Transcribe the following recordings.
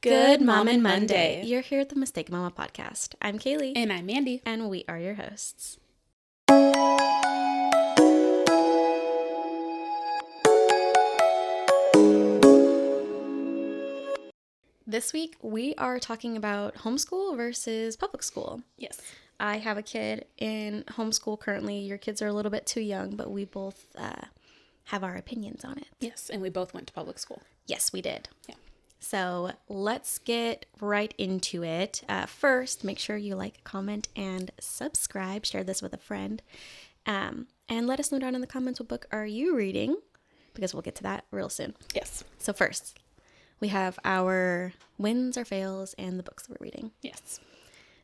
Good Mom and Monday. Monday. You're here at the Mistaken Mama podcast. I'm Kaylee. And I'm Mandee. And we are your hosts. This week, we are talking about homeschool versus public school. Yes. I have a kid in homeschool currently. Your kids are a little bit too young, but we both have our opinions on it. Yes, and we both went to public school. Yes, we did. Yeah. So let's get right into it. First, make sure you like, comment, and subscribe. Share this with a friend. And let us know down in the comments what book are you reading, because we'll get to that real soon. Yes. So first, we have our wins or fails and the books that we're reading. Yes.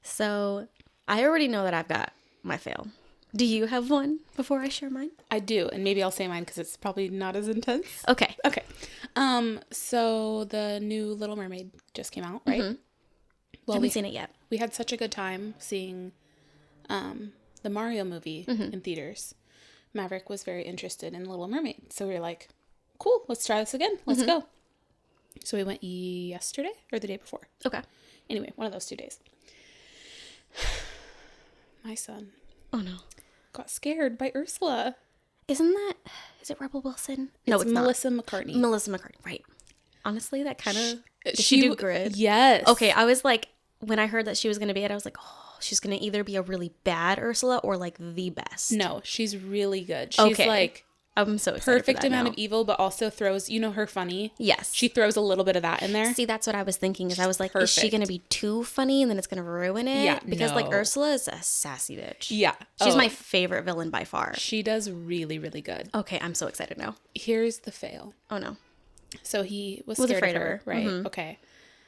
So I already know that I've got my fail. Do you have one before I share mine? I do, and maybe I'll say mine because it's probably not as intense. Okay. Okay. So the new Little Mermaid just came out, right? Mm-hmm. Well, Haven't seen it yet. We had such a good time seeing the Mario movie in theaters. Maverick was very interested in Little Mermaid, so we were like, cool, let's try this again. Let's go. So we went yesterday or the day before. Okay. Anyway, one of those 2 days. My son Oh, no. got scared by Ursula. Is it Rebel Wilson? It's Melissa McCartney. Melissa McCartney, right. Honestly, that kind of... Did she do good? Yes. Okay, I was like, when I heard that she was going to be it, I was like, oh, she's going to either be a really bad Ursula or like the best. No, she's really good. She's like... I'm so excited perfect for that amount now. of evil, but also throws, her funny? Yes. She throws a little bit of that in there. See, that's what I was thinking. Is I was like, perfect. Is she going to be too funny and then it's going to ruin it? Yeah, Because like no. Ursula is a sassy bitch. Yeah. She's my favorite villain by far. She does really, really good. Okay, I'm so excited now. Here's the fail. Oh, no. So he was scared afraid of her, right? Mm-hmm. Okay.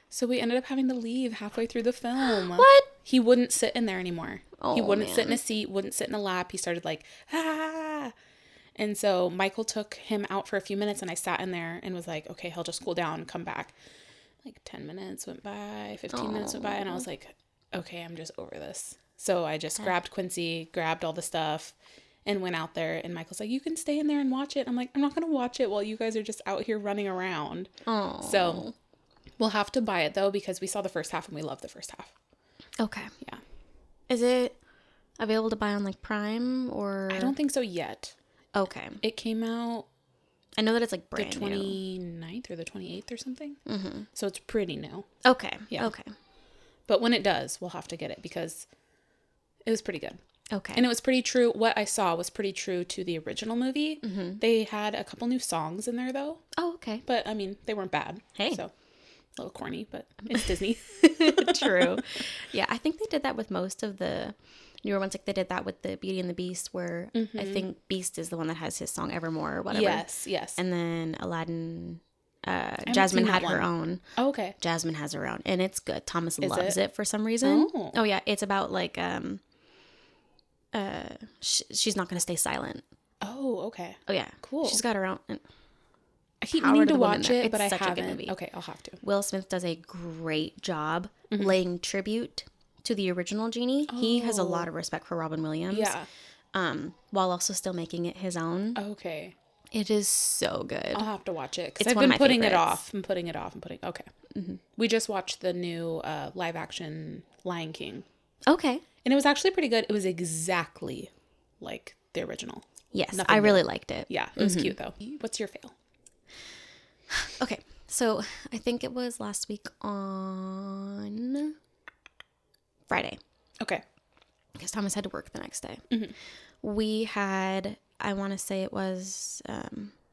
So we ended up having to leave halfway through the film. What? He wouldn't sit in there anymore. Oh, he wouldn't man. sit in a seat, wouldn't sit in a lap. He started like, ah. And so Michael took him out for a few minutes and I sat in there and was like, okay, he'll just cool down and come back. Like 10 minutes went by, 15 minutes went by, and I was like, okay, I'm just over this. So I just grabbed Quincy, grabbed all the stuff, and went out there. And Michael's like, you can stay in there and watch it. I'm like, I'm not going to watch it while you guys are just out here running around. Oh. So we'll have to buy it, though, because we saw the first half and we love the first half. Okay. Yeah. Is it available to buy on like Prime or? I don't think so yet. Okay. It came out I know that it's like the brand new. 29th or the 28th or something. Mm-hmm. So it's pretty new. Okay. Yeah. Okay. But when it does, we'll have to get it because it was pretty good. Okay. And it was pretty true. What I saw was pretty true to the original movie. Mm-hmm. They had a couple new songs in there, though. Oh, okay. But, I mean, they weren't bad. Hey. So, a little corny, but it's Disney. True. Yeah, I think they did that with most of the newer ones. Like they did that with the Beauty and the Beast, where I think Beast is the one that has his song Evermore or whatever. Yes. And then Aladdin, Jasmine had her own. Oh, okay. Jasmine has her own, and it's good. Thomas loves it for some reason. Oh yeah, it's about like she's not gonna stay silent. Oh, okay. Oh yeah, Cool. She's got her own. I keep Power meaning to to the Woman watch there. it, It's but I such a good haven't. movie. Okay, I'll have to. Will Smith does a great job laying tribute to the original Genie. He has a lot of respect for Robin Williams. Yeah. While also still making it his own. Okay. It is so good. I'll have to watch it. It's Because I've one of been my putting it favorites. off. I'm putting it off. Okay. Mm-hmm. We just watched the new live action Lion King. Okay. And it was actually pretty good. It was exactly like the original. Yes, Nothing I new. really liked it. Yeah, it was cute though. What's your fail? Okay, so I think it was last week on Friday, Okay. because Thomas had to work the next day. We had, I want to say it was,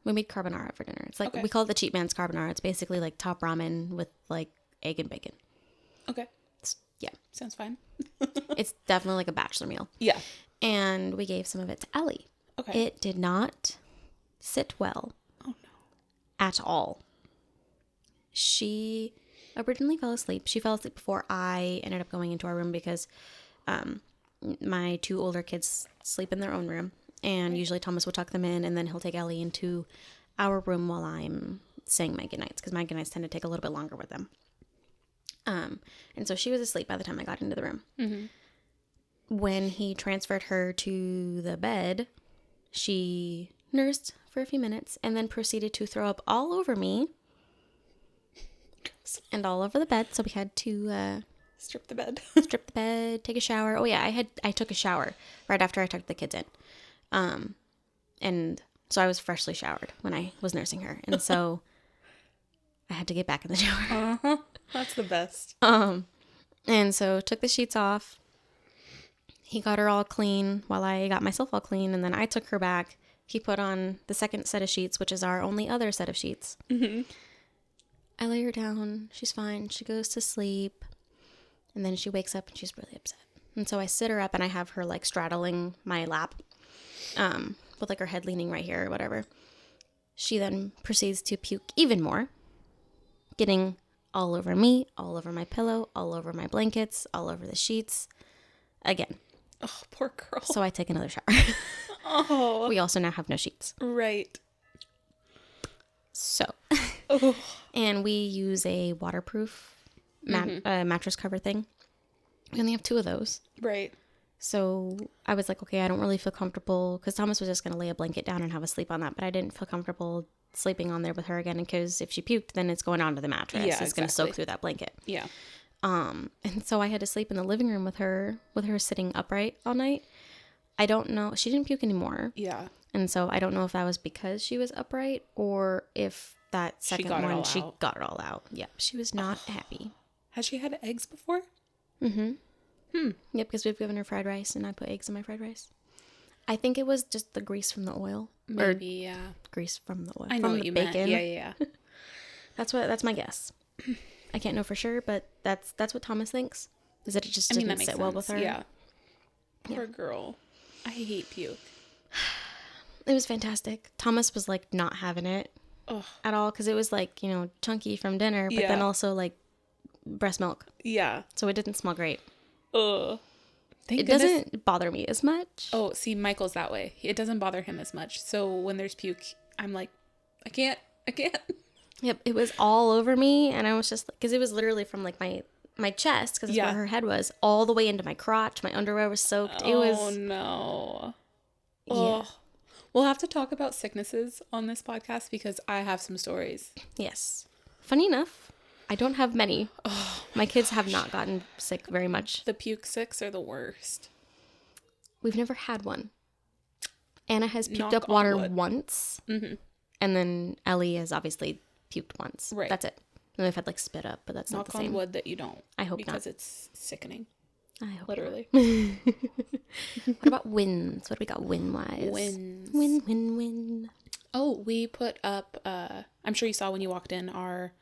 we made carbonara for dinner. It's like, Okay. we call it the cheap man's carbonara. It's basically like top ramen with like egg and bacon. Okay. Yeah, Sounds fine. it's definitely like a bachelor meal. Yeah. And we gave some of it to Ellie. Okay. It did not sit well. Oh no. At all. She originally fell asleep. She fell asleep before I ended up going into our room because my two older kids sleep in their own room. And usually Thomas will tuck them in and then he'll take Ellie into our room while I'm saying my goodnights, because my goodnights tend to take a little bit longer with them. And so she was asleep by the time I got into the room. Mm-hmm. When he transferred her to the bed, she nursed for a few minutes and then proceeded to throw up all over me. gross. And all over the bed. So we had to Strip the bed. strip the bed, take a shower. Oh yeah, I took a shower right after I tucked the kids in. And so I was freshly showered when I was nursing her. And so I had to get back in the shower. Uh-huh. That's the best. And so took the sheets off. He got her all clean while I got myself all clean. And then I took her back. He put on the second set of sheets, which is our only other set of sheets. Mm-hmm. I lay her down. She's fine. She goes to sleep. And then she wakes up and she's really upset. And so I sit her up and I have her like straddling my lap with like her head leaning right here or whatever. She then proceeds to puke even more, getting all over me, all over my pillow, all over my blankets, all over the sheets. Again. Oh, poor girl. So I take another shower. Oh. We also now have no sheets. Right. So. Oh. And we use a waterproof mattress cover thing. We only have 2 of those. Right. So I was like, okay, I don't really feel comfortable because Thomas was just going to lay a blanket down and have a sleep on that. But I didn't feel comfortable sleeping on there with her again because if she puked, then it's going onto the mattress. Yeah, it's going to soak through that blanket. Yeah. And so I had to sleep in the living room with her sitting upright all night. I don't know. She didn't puke anymore. Yeah. And so I don't know if that was because she was upright or if that second one, she got it all out. Yep. She was not happy. Has she had eggs before? Mm-hmm. Yep, because we've given her fried rice and I put eggs in my fried rice. I think it was just the grease from the oil. Maybe, yeah. Grease from the oil. I know from what the you bacon. meant. Yeah. That's my guess. I can't know for sure, but that's what Thomas thinks. Is that it just didn't sit well with her? Yeah. Poor girl. I hate puke. It was fantastic. Thomas was like not having it at all because it was like, chunky from dinner, but then also like breast milk. Yeah. So it didn't smell great. Ugh. It doesn't bother me as much. Oh, see, Michael's that way. It doesn't bother him as much. So when there's puke, I'm like, I can't. Yep, it was all over me, and I was just because it was literally from like my chest, because that's where her head was, all the way into my crotch. My underwear was soaked. It was. Oh no. Yeah. Oh. We'll have to talk about sicknesses on this podcast because I have some stories. Yes. Funny enough, I don't have many. Oh, my kids have not gotten sick very much. The puke sicks are the worst. We've never had one. Anna has puked Knock up on water wood. once, and then Ellie has obviously puked once. Right. That's it. And they've had like spit up, but that's not the same. Knock on wood that you don't. I hope because not. it's sickening. I hope literally. What about winds? What do we got wind-wise? Winds. Win. Oh, we put up, I'm sure you saw when you walked in, our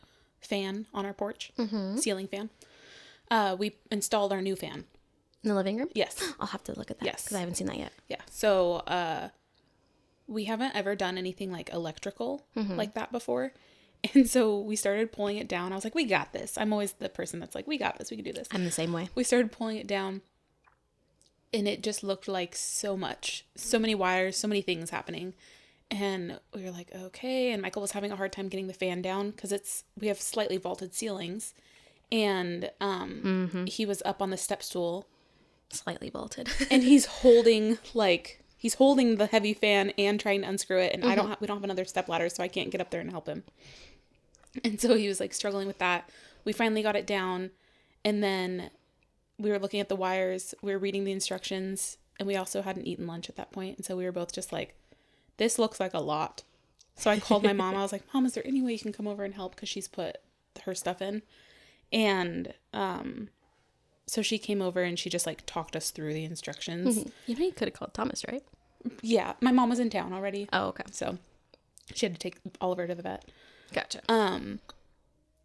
fan on our porch. Ceiling fan. We installed our new fan. In the living room? Yes. I'll have to look at that. Yes. Because I haven't seen that yet. Yeah. So, we haven't ever done anything like electrical like that before. And so we started pulling it down. I was like, we got this. I'm always the person that's like, we got this. We can do this. I'm the same way. We started pulling it down. And it just looked like so much. So many wires, so many things happening. And we were like, okay. And Michael was having a hard time getting the fan down because we have slightly vaulted ceilings. And he was up on the step stool. Slightly vaulted. And he's holding the heavy fan and trying to unscrew it. And we don't have another step ladder, so I can't get up there and help him. And so he was like struggling with that. We finally got it down. And then we were looking at the wires. We were reading the instructions. And we also hadn't eaten lunch at that point. And so we were both just like, this looks like a lot. So I called my mom. I was like, Mom, is there any way you can come over and help? Because she's put her stuff in. And so she came over and she just like talked us through the instructions. You could have called Thomas, right? Yeah. My mom was in town already. Oh, okay. So she had to take Oliver to the vet. Gotcha.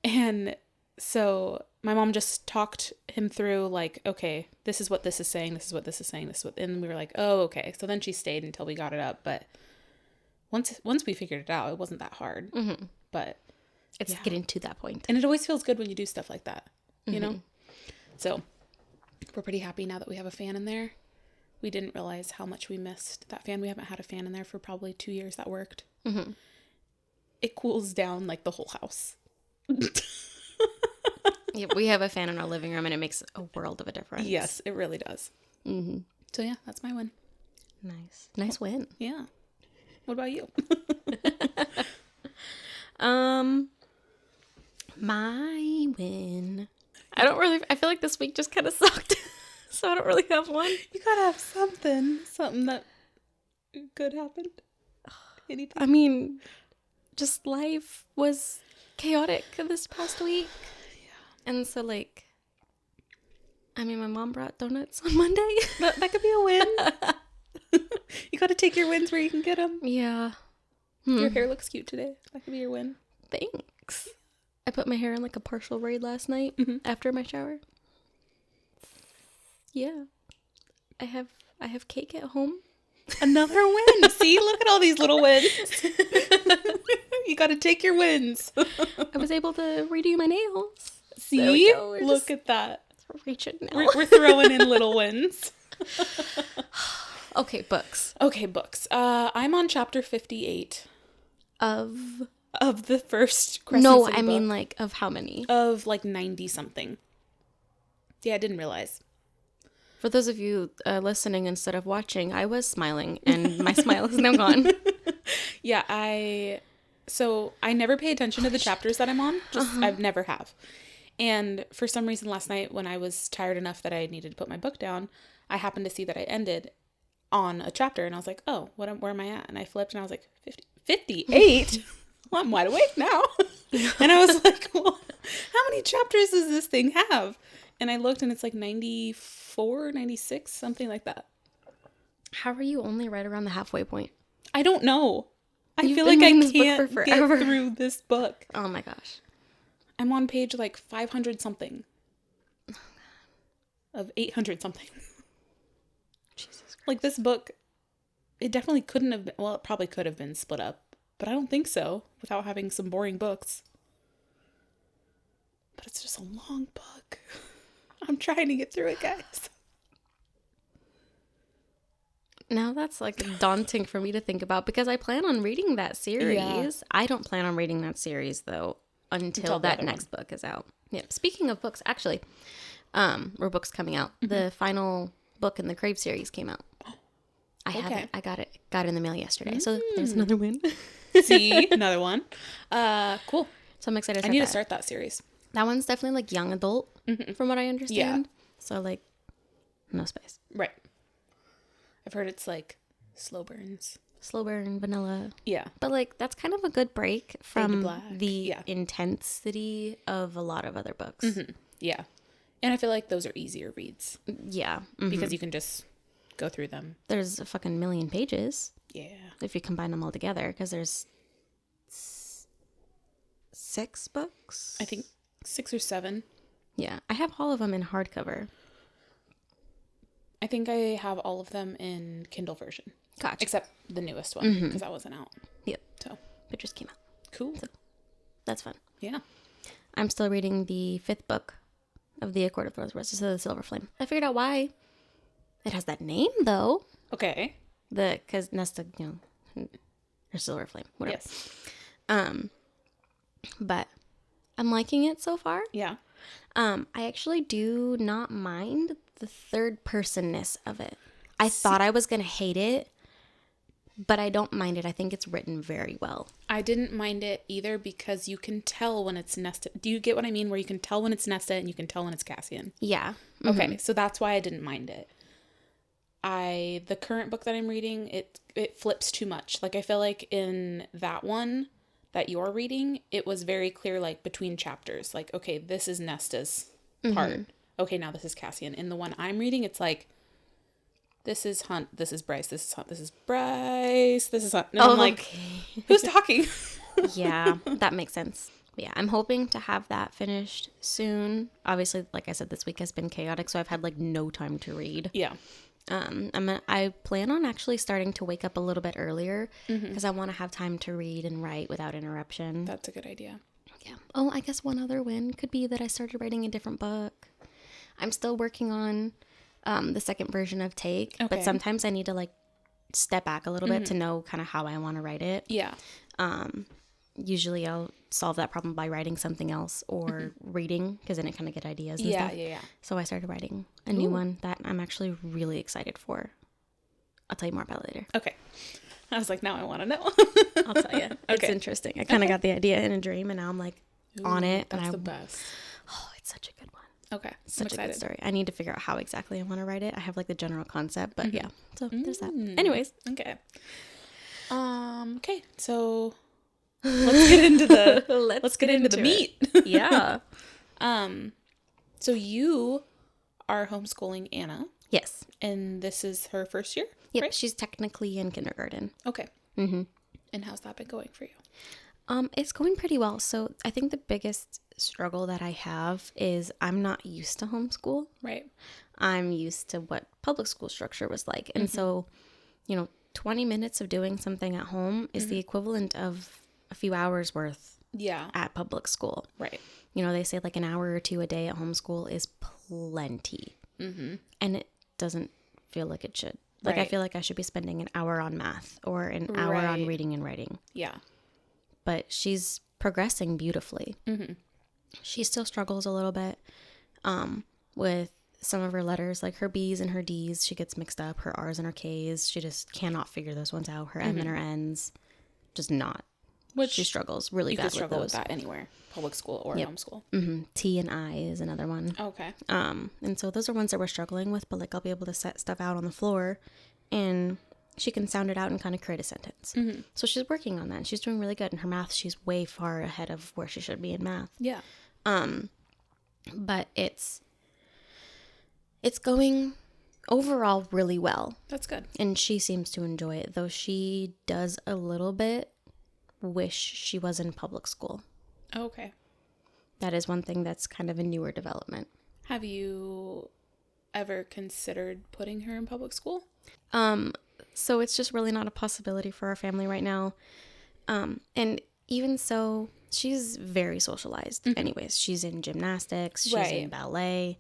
And so my mom just talked him through like, okay, this is what this is saying. This is what this is saying. This is what, and we were like, oh, okay. So then she stayed until we got it up. But once we figured it out, it wasn't that hard. But it's getting to that point. And it always feels good when you do stuff like that, you know? So we're pretty happy now that we have a fan in there. We didn't realize how much we missed that fan. We haven't had a fan in there for probably 2 years that worked. It cools down like the whole house. Yeah, we have a fan in our living room and it makes a world of a difference. Yes, it really does. So yeah, that's my win. Nice win. Yeah. What about you? My win. I feel like this week just kind of sucked. So I don't really have one. You gotta have something that good happened. Anything? I mean, just life was chaotic this past week. Yeah. And so, like, I mean, my mom brought donuts on Monday. That could be a win. You gotta take your wins where you can get them. Yeah. Your hair looks cute today. That could be your win. Thanks. I put my hair in like a partial braid last night after my shower. Yeah. I have cake at home. Another win. See, look at all these little wins. You got to take your wins. I was able to redo my nails. See, look at that. Reaching now. We're throwing in little wins. Okay, books. I'm on chapter 58 of the first Crescent No, City I mean book. like of how many? Of like 90 something. Yeah, I didn't realize. For those of you listening instead of watching, I was smiling and my smile is now gone. Yeah, I never pay attention to the chapters that I'm on. I've never have. And for some reason last night when I was tired enough that I needed to put my book down, I happened to see that I ended on a chapter and I was like, oh, where am I at? And I flipped and I was like, 58? Well, I'm wide awake now. And I was like, well, how many chapters does this thing have? And I looked and it's like 94, 96, something like that. How are you only right around the halfway point? I don't know. You've feel been like I reading this book can't for get forever. through this book. Oh my gosh. I'm on page like 500 something. Of 800 something. Jesus Christ. Like this book, it definitely couldn't have been, well, it probably could have been split up, but I don't think so without having some boring books. But it's just a long book. I'm trying to get through it, guys. Now that's like daunting for me to think about because I plan on reading that series. Yeah. I don't plan on reading that series though until that next book is out. Yeah. Speaking of books, actually, or books coming out, the final book in the Crave series came out. I have it. I got it in the mail yesterday. So there's another win. See, another one. Cool. So I'm excited. I need to start that series. That one's definitely like young adult, from what I understand. Yeah. So like, no spice. Right. I've heard it's like slow burns. Slow burn, vanilla. Yeah. But like, that's kind of a good break from the Yeah. intensity of a lot of other books. Yeah. And I feel like those are easier reads. Yeah. Because you can just go through them. There's a fucking million pages. Yeah. If you combine them all together, because there's 6 books. I think 6 or 7. Yeah. I have all of them in hardcover. I think I have all of them in Kindle version. Gotcha. Except the newest one, because that wasn't out. Yep. So It just came out. cool. So that's fun. Yeah. I'm still reading the 5th book of the Accord of the Roses of the Silver Flame. I figured out why it has that name, though. Okay. Because Nesta, or Silver Flame, whatever. Yes. But I'm liking it so far. Yeah. I actually do not mind the third-personness of it. I thought I was going to hate it, but I don't mind it. I think it's written very well. I didn't mind it either because you can tell when it's Nesta. Do you get what I mean? Where you can tell when it's Nesta and you can tell when it's Cassian. Yeah. Okay, so that's why I didn't mind it. The current book that I'm reading, it flips too much. Like I feel like in that one that you're reading, it was very clear like between chapters. Like, okay, this is Nesta's part. Okay, now this is Cassian. In the one I'm reading, it's like this is Hunt, this is Bryce, this is Hunt, this is Bryce, this is Hunt. And I'm like, who's talking? Yeah, that makes sense. But yeah, I'm hoping to have that finished soon. Obviously, like I said, this week has been chaotic, so I've had like no time to read. Yeah. I plan on actually starting to wake up a little bit earlier because I want to have time to read and write without interruption. That's a good idea. Yeah. Oh, I guess one other win could be that I started writing a different book. I'm still working on the second version of Take, but sometimes I need to like step back a little bit to know kind of how I want to write it. Yeah. Usually I'll solve that problem by writing something else or reading because then I kind of get ideas and stuff. Yeah. So I started writing a new one that I'm actually really excited for. I'll tell you more about it later. Okay. I was like, now I want to know. I'll tell you. It's interesting. I kind of got the idea in a dream and now I'm like, on it. That's and the best. Oh, it's such a good one. Okay. Such a excited. good story. I need to figure out how exactly I want to write it. I have like the general concept, but yeah. So there's that. Anyways. Okay. Okay. So let's get into the let's get into the meat. Yeah. So you are homeschooling Anna, Yes. and this is her first year, Yep. right? She's technically in kindergarten. Okay. Mm-hmm. And how's that been going for you? It's going pretty well. So I think the biggest struggle that I have is I'm not used to homeschool. Right. I'm used to what public school structure was like. And so, 20 minutes of doing something at home is the equivalent of a few hours worth at public school. Right. They say like an hour or two a day at homeschool is plenty. Mm-hmm. And it doesn't feel like it should. Like, I feel like I should be spending an hour on math or an hour on reading and writing. Yeah. But she's progressing beautifully. Mm-hmm. She still struggles a little bit with some of her letters, like her B's and her D's. She gets mixed up, her R's and her K's. She just cannot figure those ones out. Her M and her N's, just not. Which she struggles really bad with those. You could struggle with that anywhere, public school or homeschool. Mm-hmm. T and I is another one. Okay. And so those are ones that we're struggling with, but like I'll be able to set stuff out on the floor and she can sound it out and kind of create a sentence. Mm-hmm. So she's working on that and she's doing really good. In her math, she's way far ahead of where she should be in math. Yeah. But it's going overall really well. That's good. And she seems to enjoy it, though she does a little bit wish she was in public school. Okay. That is one thing that's kind of a newer development. Have you ever considered putting her in public school? So it's just really not a possibility for our family right now. And even so, she's very socialized. Anyways, she's in gymnastics, she's in ballet.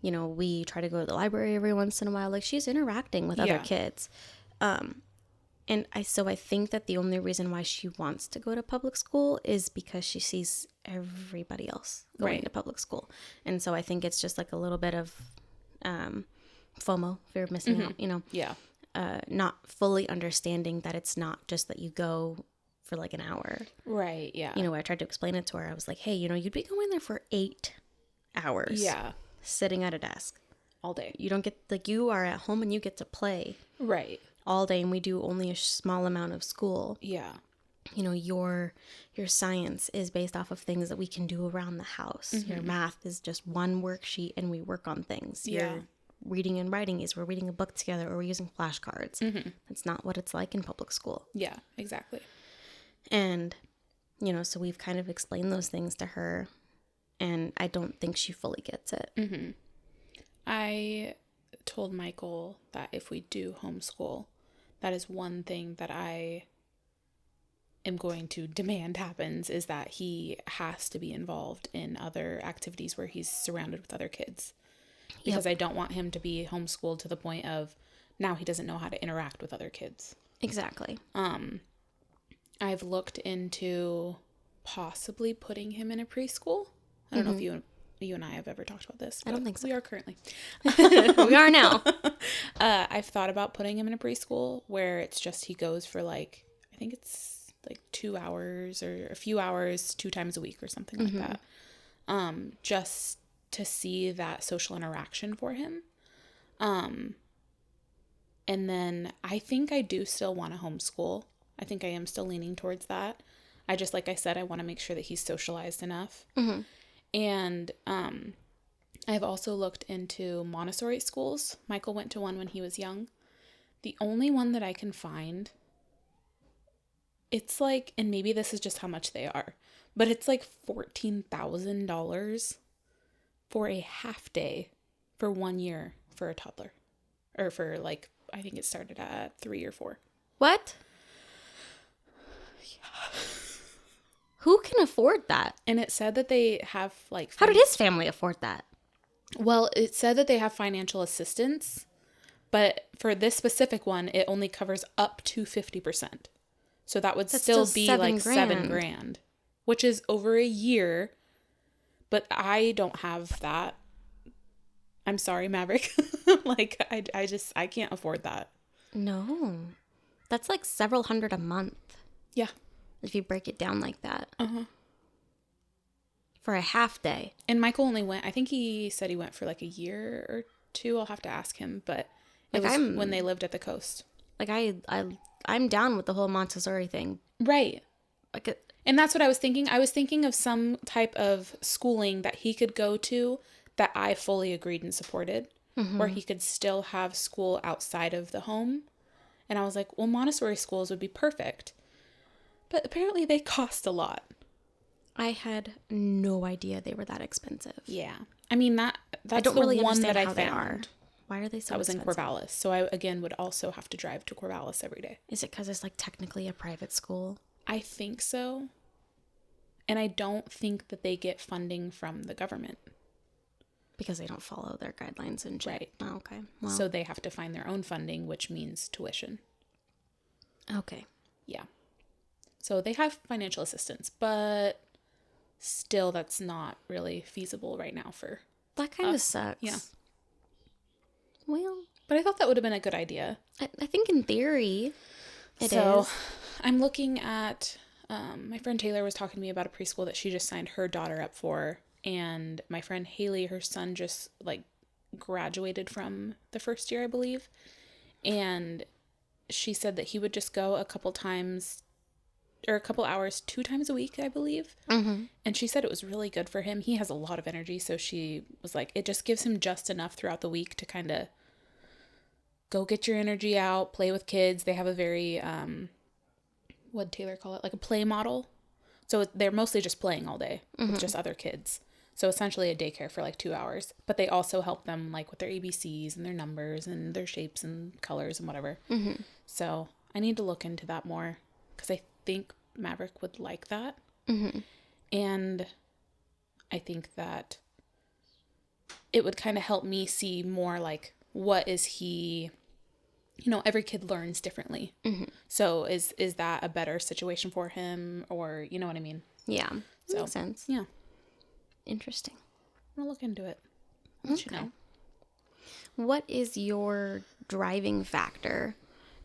We try to go to the library every once in a while. Like, she's interacting with other kids. And I think that the only reason why she wants to go to public school is because she sees everybody else going to public school. And so I think it's just like a little bit of FOMO, fear of missing out, Yeah. Not fully understanding that it's not just that you go for like an hour. Right, yeah. I tried to explain it to her. I was like, hey, you'd be going there for 8 hours. Yeah. Sitting at a desk. All day. You don't get, like, you are at home and you get to play. Right. All day, and we do only a small amount of school. Yeah. Your science is based off of things that we can do around the house. Mm-hmm. Your math is just one worksheet and we work on things. Yeah. Your reading and writing is we're reading a book together or we're using flashcards. Mm-hmm. That's not what it's like in public school. Yeah, exactly. And, so we've kind of explained those things to her, and I don't think she fully gets it. Mm-hmm. I told Michael that if we do homeschool, that is one thing that I am going to demand happens, is that he has to be involved in other activities where he's surrounded with other kids. Because I don't want him to be homeschooled to the point of now he doesn't know how to interact with other kids. Exactly. I've looked into possibly putting him in a preschool. I don't know if you and I have ever talked about this. I don't think so. We are currently. We are now. I've thought about putting him in a preschool where it's just he goes for like, I think it's like 2 hours or a few hours 2 times a week or something like that. Just to see that social interaction for him. And then I think I do still want to homeschool. I think I am still leaning towards that. I just, like I said, I want to make sure that he's socialized enough. Mm-hmm. And I've also looked into Montessori schools. Michael went to one when he was young. The only one that I can find, it's like, and maybe this is just how much they are, but it's like $14,000 for a half day for 1 year for a toddler. Or for like, I think it started at 3 or 4. What? Yeah. Who can afford that? And it said that they have like... How did his family afford that? Well, it said that they have financial assistance, but for this specific one, it only covers up to 50%. So that would still be like $7,000, which is over a year. But I don't have that. I'm sorry, Maverick. Like, I can't afford that. No. That's like several hundred a month. Yeah. If you break it down like that. Uh-huh. For a half day. And Michael only went, I think he said he went for like a year or two. I'll have to ask him, but it was when they lived at the coast. Like I'm down with the whole Montessori thing. Right. Like and that's what I was thinking. I was thinking of some type of schooling that he could go to that I fully agreed and supported, where he could still have school outside of the home. And I was like, well, Montessori schools would be perfect. But apparently they cost a lot. I had no idea they were that expensive. Yeah. I mean, that's I don't the really one understand that how I they found. are. Why are they so That was expensive? in Corvallis. So I, again, would also have to drive to Corvallis every day. Is it because it's like technically a private school? I think so. And I don't think that they get funding from the government. Because they don't follow their guidelines and shit. Right. Oh, okay. Well, so they have to find their own funding, which means tuition. Okay. Yeah. So they have financial assistance, but still that's not really feasible right now for That kind of sucks. Yeah. Well, but I thought that would have been a good idea. I think in theory it so is. I'm looking at, my friend Taylor was talking to me about a preschool that she just signed her daughter up for. And my friend Haley, her son just like graduated from the first year, I believe. And she said that he would just go a couple times or a couple hours, 2 times a week, I believe. Mm-hmm. And she said it was really good for him. He has a lot of energy. So she was like, it just gives him just enough throughout the week to kind of go get your energy out, play with kids. They have a very, what'd Taylor call it? Like a play model. So they're mostly just playing all day with just other kids. So essentially a daycare for like 2 hours. But they also help them like with their ABCs and their numbers and their shapes and colors and whatever. Mm-hmm. So I need to look into that more because I think Maverick would like that. Mm-hmm. And I think that it would kind of help me see more like what is he, every kid learns differently. Mm-hmm. So is that a better situation for him, or you know what I mean? Yeah. Makes sense. Yeah. Interesting. I'll look into it. Let you know. What is your driving factor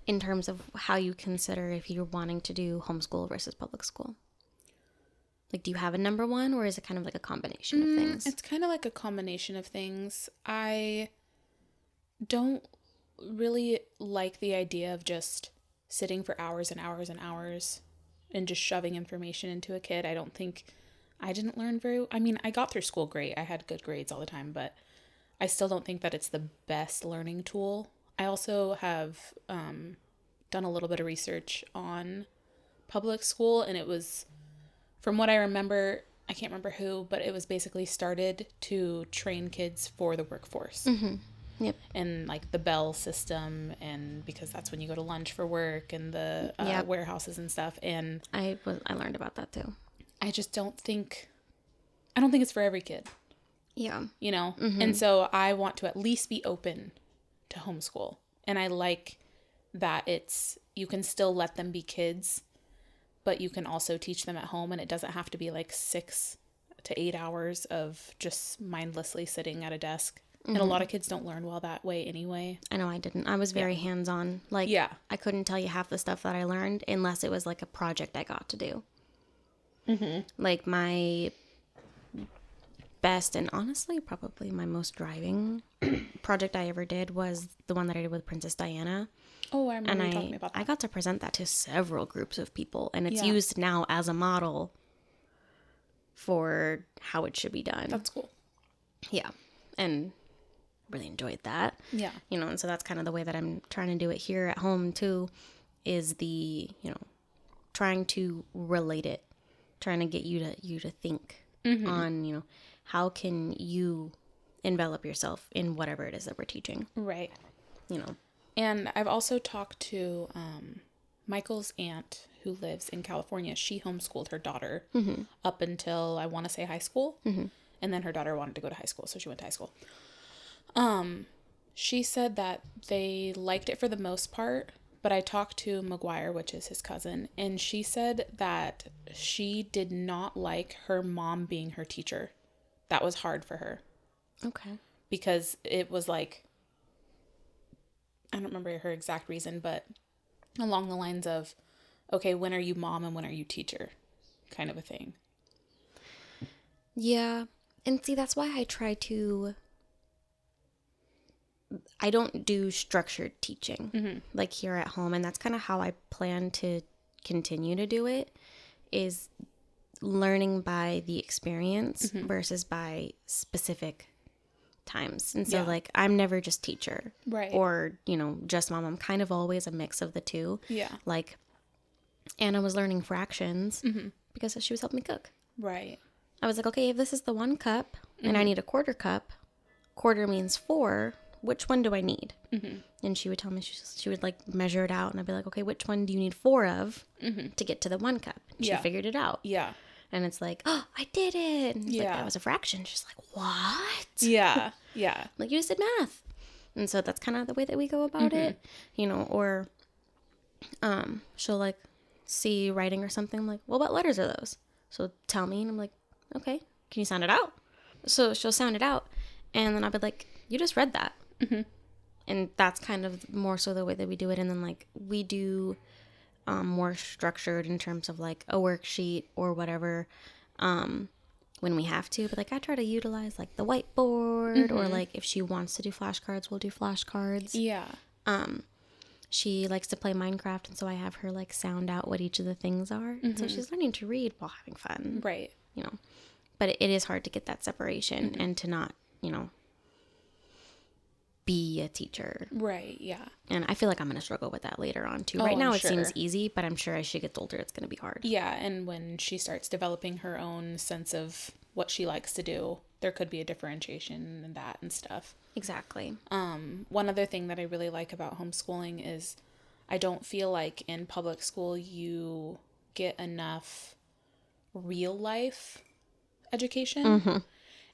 in terms of how you consider if you're wanting to do homeschool versus public school? Like, do you have a number one, or is it kind of like a combination of things? It's kind of like a combination of things. I don't really like the idea of just sitting for hours and hours and hours and just shoving information into a kid. I didn't learn I got through school great. I had good grades all the time, but I still don't think that it's the best learning tool. I also have done a little bit of research on public school, and it was, from what I remember, I can't remember who, but it was basically started to train kids for the workforce. Mm-hmm. Yep. And like the bell system, and because that's when you go to lunch for work, and the warehouses and stuff. And I learned about that too. I just don't think it's for every kid. Yeah. Mm-hmm. And so I want to at least be open to homeschool. And I like that you can still let them be kids, but you can also teach them at home, and it doesn't have to be like 6 to 8 hours of just mindlessly sitting at a desk. Mm-hmm. And a lot of kids don't learn well that way anyway. I know I didn't. I was very hands-on. Like, I couldn't tell you half the stuff that I learned unless it was like a project I got to do. Mm-hmm. Like my best and honestly probably my most driving project I ever did was the one that I did with Princess Diana. Oh, I remember you talking about that. I got to present that to several groups of people, and it's used now as a model for how it should be done. That's cool. Yeah. And really enjoyed that. Yeah. And so that's kind of the way that I'm trying to do it here at home too, is the, trying to relate it, trying to get you to think on, how can you envelop yourself in whatever it is that we're teaching. Right. And I've also talked to Michael's aunt who lives in California. She homeschooled her daughter up until, I want to say, high school. Mm-hmm. And then her daughter wanted to go to high school, so she went to high school. She said that they liked it for the most part, but I talked to McGuire, which is his cousin, and she said that she did not like her mom being her teacher. That was hard for her. Okay. Because it was like, I don't remember her exact reason, but along the lines of, okay, when are you mom and when are you teacher? Kind of a thing. Yeah. And see, that's why I don't do structured teaching like here at home. And that's kind of how I plan to continue to do it, is learning by the experience versus by specific times. And so like, I'm never just teacher or, just mom. I'm kind of always a mix of the two. Yeah. Like, Anna was learning fractions because she was helping me cook. Right. I was like, okay, if this is the 1 cup and I need a quarter cup, quarter means 4. Which one do I need? And she would tell me, she would like measure it out. And I'd be like, okay, which one do you need 4 of to get to the 1 cup? And she figured it out. Yeah. And it's like, oh, I did it. And it's like, that was a fraction. She's like, what? Yeah. Yeah. Like, you just did math. And so that's kind of the way that we go about it, or she'll like see writing or something. I'm like, well, what letters are those? So tell me. And I'm like, okay, can you sound it out? So she'll sound it out. And then I'll be like, you just read that. And that's kind of more so the way that we do it. And then like we do more structured in terms of like a worksheet or whatever when we have to. But like I try to utilize like the whiteboard or like if she wants to do flashcards, we'll do flashcards. Yeah. She likes to play Minecraft, and so I have her like sound out what each of the things are. And so she's learning to read while having fun. Right. But it is hard to get that separation and to not, be a teacher. Right, yeah. And I feel like I'm going to struggle with that later on too. Right now it seems easy, but I'm sure as she gets older, it's going to be hard. Yeah, and when she starts developing her own sense of what she likes to do, there could be a differentiation in that and stuff. Exactly. One other thing that I really like about homeschooling is I don't feel like in public school you get enough real life education.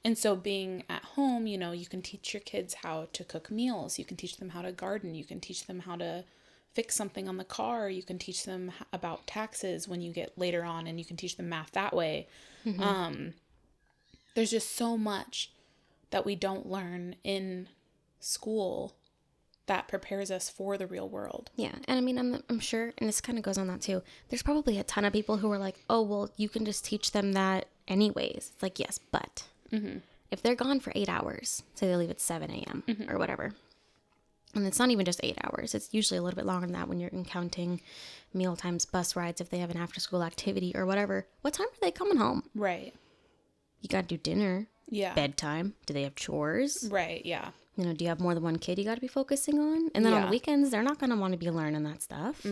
And so being at home, you can teach your kids how to cook meals. You can teach them how to garden. You can teach them how to fix something on the car. You can teach them about taxes when you get later on, and you can teach them math that way. There's just so much that we don't learn in school that prepares us for the real world. Yeah. And I mean, I'm sure, and this kind of goes on that too, there's probably a ton of people who are like, oh, well, you can just teach them that anyways. It's like, yes, but if they're gone for 8 hours, say they leave at 7 a.m. or whatever, and it's not even just 8 hours, it's usually a little bit longer than that when you're counting meal times, bus rides, if they have an after school activity or whatever. What time are they coming home? Right. You got to do dinner. Yeah. Bedtime. Do they have chores? Right, yeah. Do you have more than one kid you got to be focusing on? And then on the weekends, they're not going to want to be learning that stuff.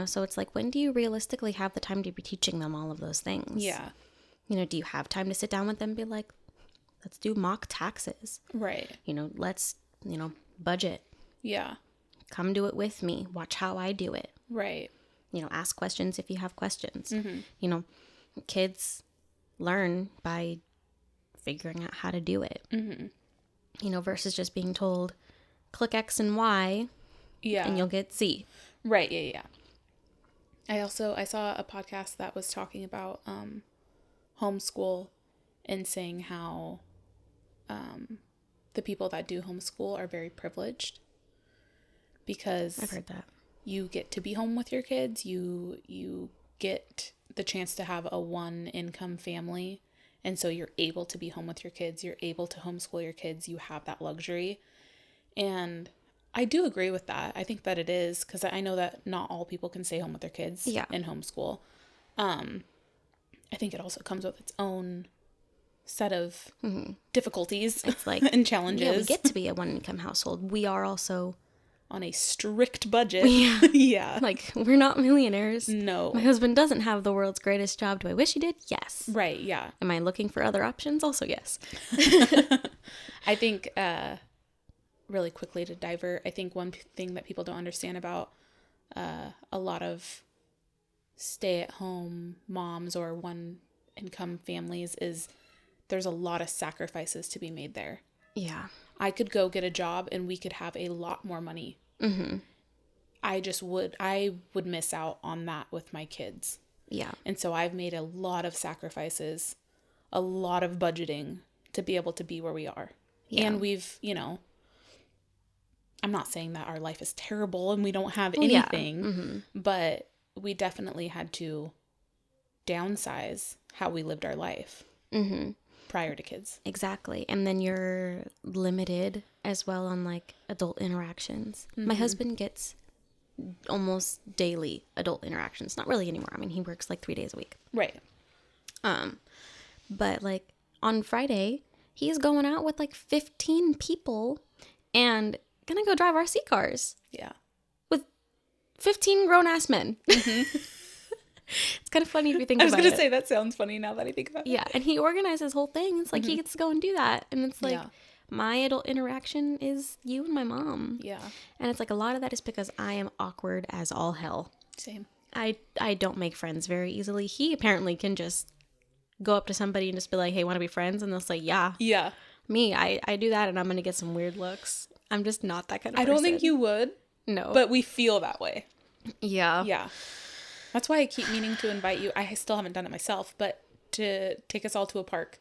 So it's like, when do you realistically have the time to be teaching them all of those things? Yeah. Do you have time to sit down with them and be like, let's do mock taxes? Right. Let's, budget. Yeah. Come do it with me. Watch how I do it. Right. Ask questions if you have questions. Kids learn by figuring out how to do it. Versus just being told, click X and Y, and you'll get Z. Right, yeah. I saw a podcast that was talking about homeschool and saying how the people that do homeschool are very privileged because I've heard that. You get to be home with your kids. You get the chance to have a one-income family. And so you're able to be home with your kids. You're able to homeschool your kids. You have that luxury. And I do agree with that. I think that it is, because I know that not all people can stay home with their kids in homeschool. I think it also comes with its own set of difficulties it's like, and challenges. Yeah, we get to be a one-income household. We are also on a strict budget. Yeah. Like, we're not millionaires. No. My husband doesn't have the world's greatest job. Do I wish he did? Yes. Right, yeah. Am I looking for other options? Also, yes. I think, really quickly to divert, I think one thing that people don't understand about a lot of stay-at-home moms or one-income families is there's a lot of sacrifices to be made there. Yeah. I could go get a job and we could have a lot more money. I would miss out on that with my kids. Yeah. And so I've made a lot of sacrifices, a lot of budgeting to be able to be where we are. Yeah. And we've, I'm not saying that our life is terrible and we don't have anything, but we definitely had to downsize how we lived our life. prior to kids. Exactly. And then you're limited as well on like adult interactions. My husband gets almost daily adult interactions. Not really anymore. I mean, he works like 3 days a week. Right. But like on Friday, he's going out with like 15 people and gonna go drive RC cars Yeah. with 15 grown-ass men. It's kind of funny if you think about it. I was going to say, that sounds funny now that I think about it. Yeah, and he organized his whole thing. It's like he gets to go and do that. And it's like, my adult interaction is you and my mom. Yeah. And it's like a lot of that is because I am awkward as all hell. Same. I don't make friends very easily. He apparently can just go up to somebody and just be like, hey, want to be friends? And they'll say, yeah. Yeah. Me, I do that and I'm going to get some weird looks. I'm just not that kind of person. I don't think you would. No. But we feel that way. Yeah. Yeah. That's why I keep meaning to invite you. I still haven't done it myself, but to take us all to a park.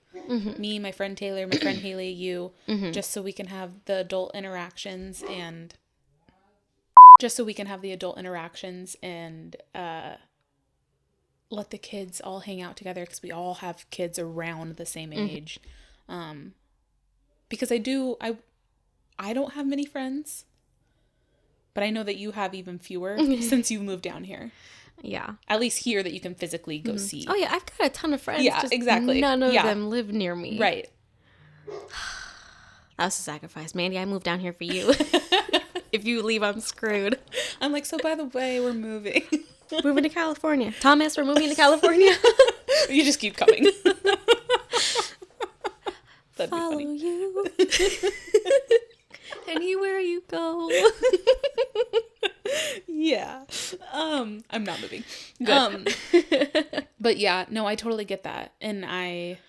Me, my friend Taylor, my friend Haley, you, just so we can have the adult interactions and let the kids all hang out together, because we all have kids around the same age. Because I don't have many friends, but I know that you have even fewer since you moved down here. Yeah. At least here that you can physically go see. Oh, yeah. I've got a ton of friends. Yeah, just exactly. None of them live near me. Right. That was a sacrifice. Mandee, I moved down here for you. If you leave, I'm screwed. I'm like, so by the way, we're moving. Moving to California. Thomas, we're moving to California. You just keep coming. That'd Follow be funny. you. Anywhere you go. Yeah. I'm not moving. Good. But yeah, no, I totally get that. And I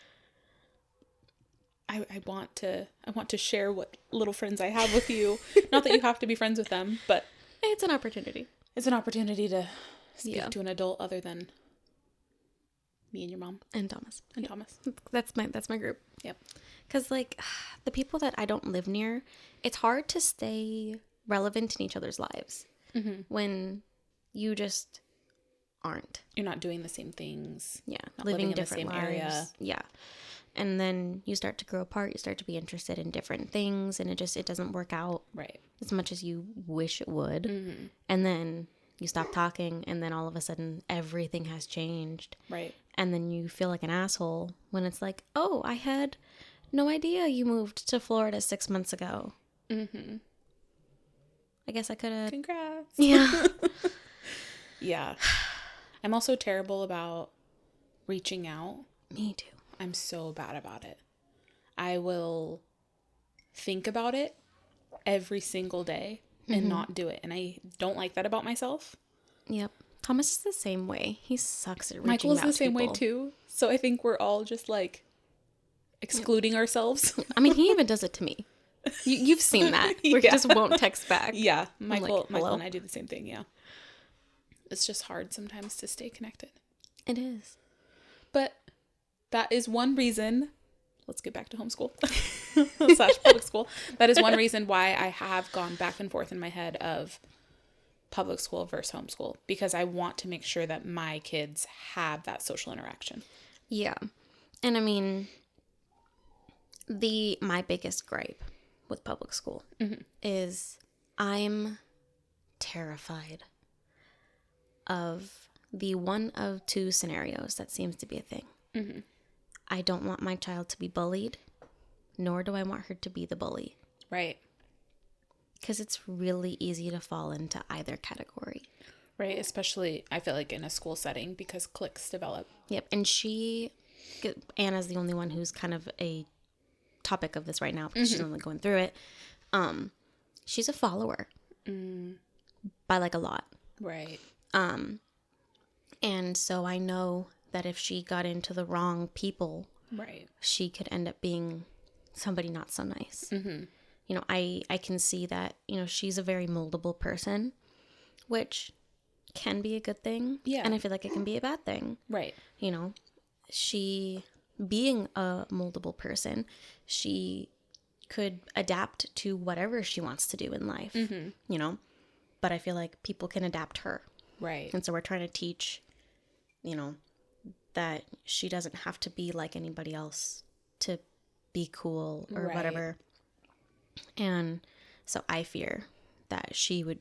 want to share what little friends I have with you. Not that you have to be friends with them, but It's an opportunity. It's an opportunity to speak to an adult other than me and your mom And Thomas. and Thomas. That's my group. Yep. Because like the people that I don't live near, it's hard to stay relevant in each other's lives when you just aren't. You're not doing the same things. Yeah. Not Living living in the different same lives. area. Yeah. And then you start to grow apart. You start to be interested in different things, and it doesn't work out Right. as much as you wish it would. And then you stop talking, and then all of a sudden everything has changed. Right. And then you feel like an asshole when it's like, oh, I had no idea you moved to Florida 6 months ago. I guess I could have. Congrats. Yeah. Yeah. I'm also terrible about reaching out. Me too. I'm so bad about it. I will think about it every single day and not do it. And I don't like that about myself. Yep. Thomas is the same way. He sucks at reaching Michael is out the to same way people. too. So I think we're all just like excluding ourselves. I mean, he even does it to me. You've seen that. Where he just won't text back. Yeah. Michael hello? and I do the same thing. Yeah. It's just hard sometimes to stay connected. It is. But that is one reason. Let's get back to homeschool / public school. That is one reason why I have gone back and forth in my head of public school versus homeschool, because I want to make sure that my kids have that social interaction. Yeah. And I mean, my biggest gripe with public school is I'm terrified of the one of two scenarios that seems to be a thing. I don't want my child to be bullied, nor do I want her to be the bully. Right. Because it's really easy to fall into either category. Right. Especially, I feel like in a school setting, because cliques develop. Yep. And Anna's the only one who's kind of a topic of this right now because she's only going through it. She's a follower by like a lot. Right. And so I know that if she got into the wrong people, Right. she could end up being somebody not so nice. You know, I can see that, you know, she's a very moldable person, which can be a good thing. Yeah. And I feel like it can be a bad thing. Right. You know, she being a moldable person, she could adapt to whatever she wants to do in life, you know, but I feel like people can adapt her. Right. And so we're trying to teach, you know, that she doesn't have to be like anybody else to be cool or Right. whatever. And so I fear that she would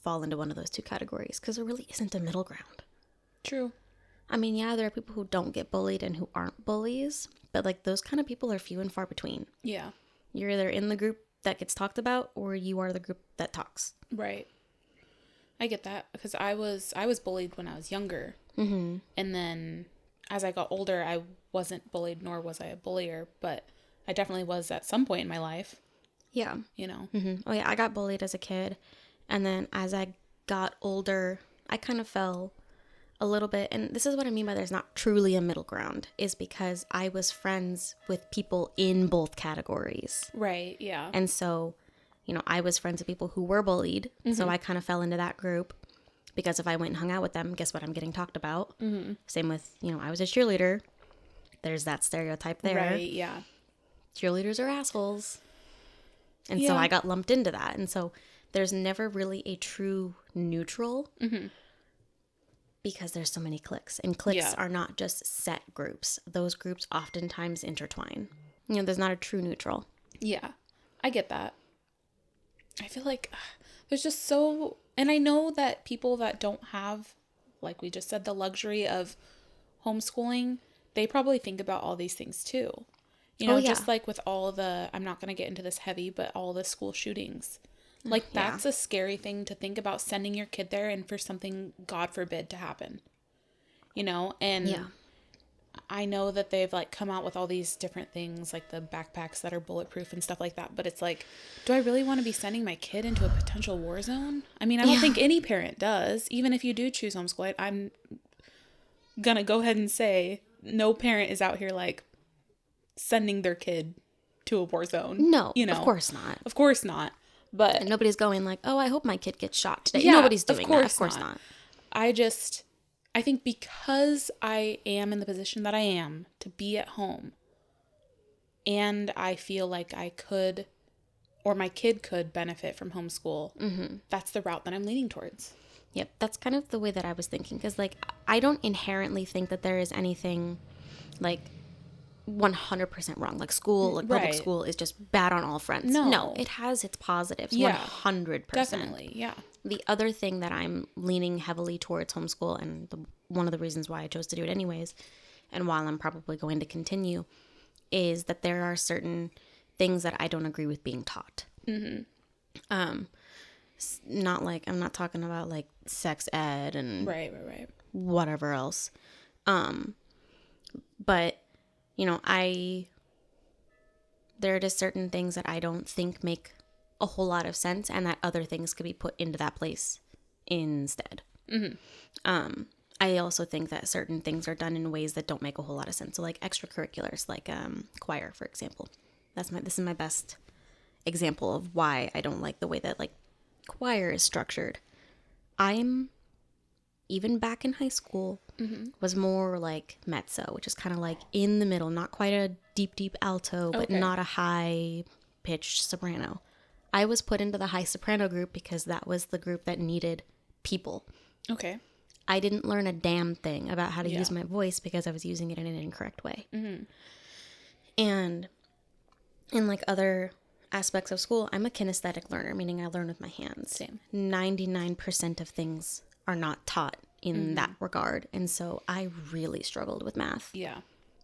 fall into one of those two categories because there really isn't a middle ground. True. I mean, yeah, there are people who don't get bullied and who aren't bullies, but like those kind of people are few and far between. Yeah. You're either in the group that gets talked about or you are the group that talks. Right. I get that because I was bullied when I was younger. Mm-hmm. And then as I got older, I wasn't bullied, nor was I a bullier, but I definitely was at some point in my life. Yeah. You know? Mm-hmm. Oh, yeah. I got bullied as a kid. And then as I got older, I kind of fell a little bit. And this is what I mean by there's not truly a middle ground, is because I was friends with people in both categories. Right. Yeah. And so, you know, I was friends with people who were bullied. Mm-hmm. So I kind of fell into that group because if I went and hung out with them, guess what? I'm getting talked about. Mm-hmm. Same with, you know, I was a cheerleader. There's that stereotype there. Right. Yeah. Cheerleaders are assholes. And Yeah. so I got lumped into that. And so there's never really a true neutral because there's so many cliques. And cliques are not just set groups. Those groups oftentimes intertwine. You know, there's not a true neutral. Yeah. I get that. I feel like there's just so... And I know that people that don't have, like we just said, the luxury of homeschooling, they probably think about all these things too. You know, just like with all the, I'm not going to get into this heavy, but all the school shootings. Like, that's a scary thing to think about, sending your kid there and for something, God forbid, to happen. You know? And I know that they've, like, come out with all these different things, like the backpacks that are bulletproof and stuff like that. But it's like, do I really want to be sending my kid into a potential war zone? I mean, I don't think any parent does. Even if you do choose homeschool, I'm going to go ahead and say no parent is out here, like, sending their kid to a war zone. No, you know? Of course not. Of course not. But and nobody's going like, oh, I hope my kid gets shot today. Yeah, Nobody's doing that. Of course not. not. I think because I am in the position that I am to be at home, and I feel like I could, or my kid could benefit from homeschool, that's the route that I'm leaning towards. Yep, that's kind of the way that I was thinking. Because, like, I don't inherently think that there is anything, like, 100% wrong. Like, school, like, public school is just bad on all fronts. No, it has its positives. 100%. Definitely, yeah. The other thing that I'm leaning heavily towards homeschool, and one of the reasons why I chose to do it anyways, and while I'm probably going to continue, is that there are certain things that I don't agree with being taught. Not like, I'm not talking about like sex ed and right. whatever else. But, you know, there are just certain things that I don't think make a whole lot of sense, and that other things could be put into that place instead. I also think that certain things are done in ways that don't make a whole lot of sense. So like extracurriculars, like choir, for example. This is my best example of why I don't like the way that like choir is structured. I'm, even back in high school, was more like mezzo, which is kind of like in the middle, not quite a deep alto, but not a high pitched soprano. I was put into the high soprano group because that was the group that needed people. Okay. I didn't learn a damn thing about how to use my voice because I was using it in an incorrect way. And in like other aspects of school, I'm a kinesthetic learner, meaning I learn with my hands. Same. 99% of things are not taught in that regard. And so I really struggled with math. Yeah.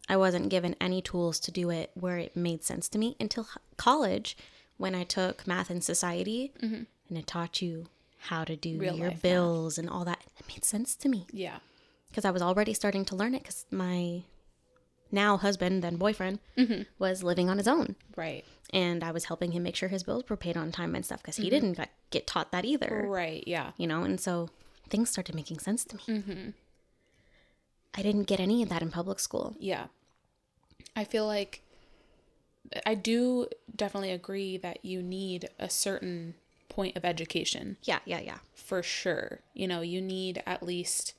I wasn't given any tools to do it where it made sense to me until college, when I took math and society, and it taught you how to do your bills and all that. It made sense to me. Yeah. Because I was already starting to learn it because my now husband, then boyfriend, was living on his own. Right. And I was helping him make sure his bills were paid on time and stuff because he didn't get taught that either. Right, yeah. You know, and so things started making sense to me. I didn't get any of that in public school. Yeah. I feel like I do definitely agree that you need a certain point of education. Yeah. For sure. You know, you need at least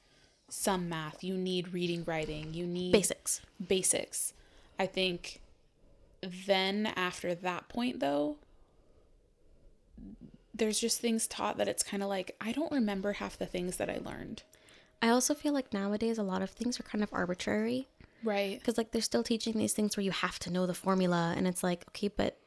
some math. You need reading, writing. You need basics. I think then after that point, though, there's just things taught that it's kind of like, I don't remember half the things that I learned. I also feel like nowadays a lot of things are kind of arbitrary. Right. Because, like, they're still teaching these things where you have to know the formula. And it's like, okay, but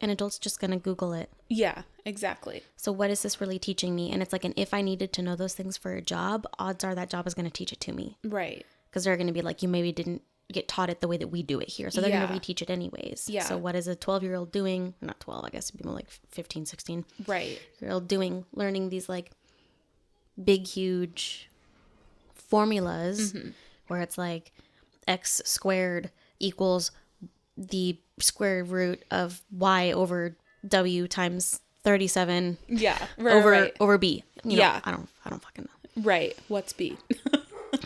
an adult's just going to Google it. Yeah, exactly. So what is this really teaching me? And it's like, and if I needed to know those things for a job, odds are that job is going to teach it to me. Right. Because they're going to be like, you maybe didn't get taught it the way that we do it here. So they're going to reteach it anyways. Yeah. So what is a 12-year-old doing? Not 12, I guess it'd be more like 15, 16. Right. Year-old doing, learning these like big, huge formulas where it's like x squared equals the square root of y over w times 37 over b. You know, I don't fucking know. Right. What's b?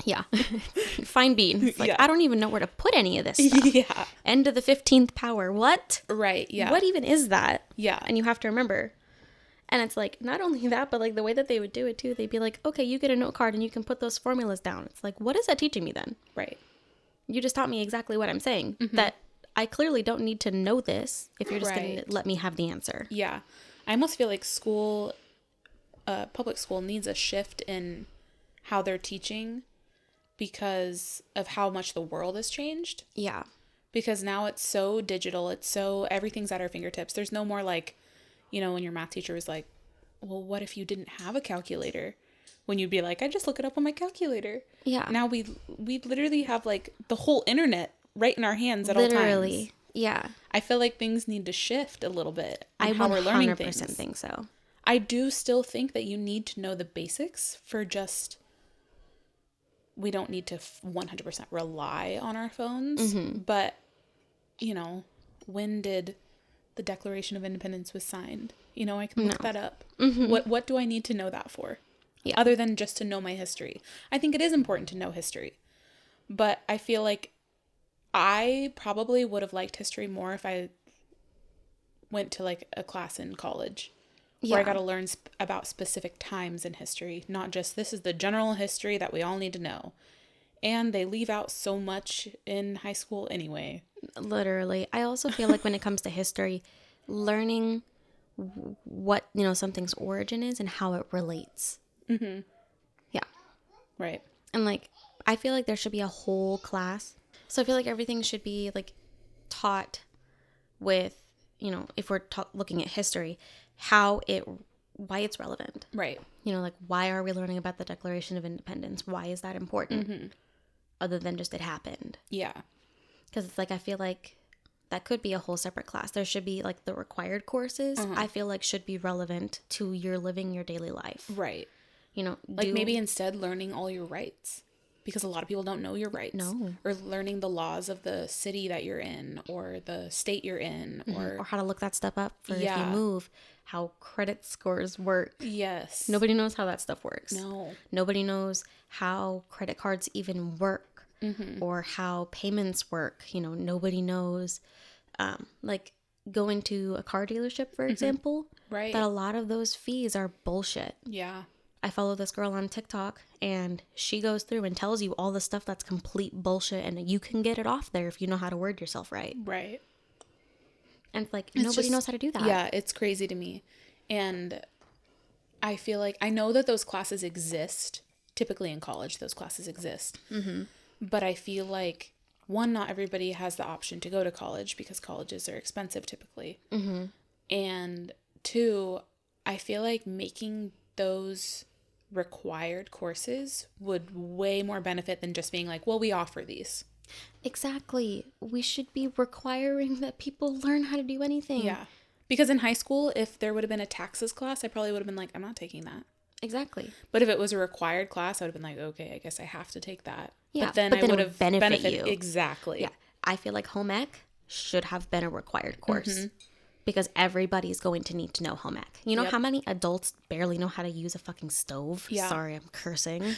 Yeah. Find b. It's like, Yeah. I don't even know where to put any of this stuff. Yeah. N to the 15th power. What? Right. Yeah. What even is that? Yeah. And you have to remember. And it's like, not only that, but like the way that they would do it too, they'd be like, okay, you get a note card and you can put those formulas down. It's like, what is that teaching me then? Right. You just taught me exactly what I'm saying. That I clearly don't need to know this if you're just going to let me have the answer. Yeah. I almost feel like school, public school needs a shift in how they're teaching because of how much the world has changed. Yeah. Because now it's so digital. It's so, everything's at our fingertips. There's no more like, you know, when your math teacher was like, well, what if you didn't have a calculator? When you'd be like, I just look it up on my calculator. Yeah. Now we literally have like the whole internet right in our hands at all times. Literally. Yeah. I feel like things need to shift a little bit in I how we're learning 100% things. think so. I do still think that you need to know the basics for just, we don't need to 100% rely on our phones. But, you know, when did the Declaration of Independence was signed? You know, I can look that up. What do I need to know that for? Yeah. Other than just to know my history. I think it is important to know history. But I feel like I probably would have liked history more if I went to like a class in college where I got to learn about specific times in history, not just this is the general history that we all need to know. And they leave out so much in high school anyway. Literally. I also feel like when it comes to history, learning what, you know, something's origin is and how it relates. Yeah. Right. And like, I feel like there should be a whole class. So I feel like everything should be like taught with, you know, if we're looking at history, why it's relevant. Right. You know, like, why are we learning about the Declaration of Independence? Why is that important? Other than just it happened. Yeah. Because it's like, I feel like that could be a whole separate class. There should be like the required courses, I feel like should be relevant to your living your daily life. Right. You know, like maybe instead learning all your rights, because a lot of people don't know your rights. No. Or learning the laws of the city that you're in or the state you're in or how to look that stuff up for if you move, how credit scores work. Yes. Nobody knows how that stuff works. No. Nobody knows how credit cards even work or how payments work. You know, nobody knows, like going to a car dealership, for example, right? That a lot of those fees are bullshit. Yeah. I follow this girl on TikTok and she goes through and tells you all the stuff that's complete bullshit and you can get it off there if you know how to word yourself right. Right. And it's like, nobody knows how to do that. Yeah, it's crazy to me. And I feel like, I know that those classes exist. Typically in college, those classes exist. But I feel like, one, not everybody has the option to go to college because colleges are expensive typically. And two, I feel like making those required courses would way more benefit than just being like, well, we offer these. Exactly. We should be requiring that people learn how to do anything. Yeah. Because in high school, if there would have been a taxes class, I probably would have been like, I'm not taking that. Exactly. But if it was a required class, I would have been like, okay, I guess I have to take that. Yeah, but then I would have benefit you. Exactly. Yeah. I feel like home ec should have been a required course. Because everybody's going to need to know home ec. You know how many adults barely know how to use a fucking stove? Yeah. Sorry, I'm cursing.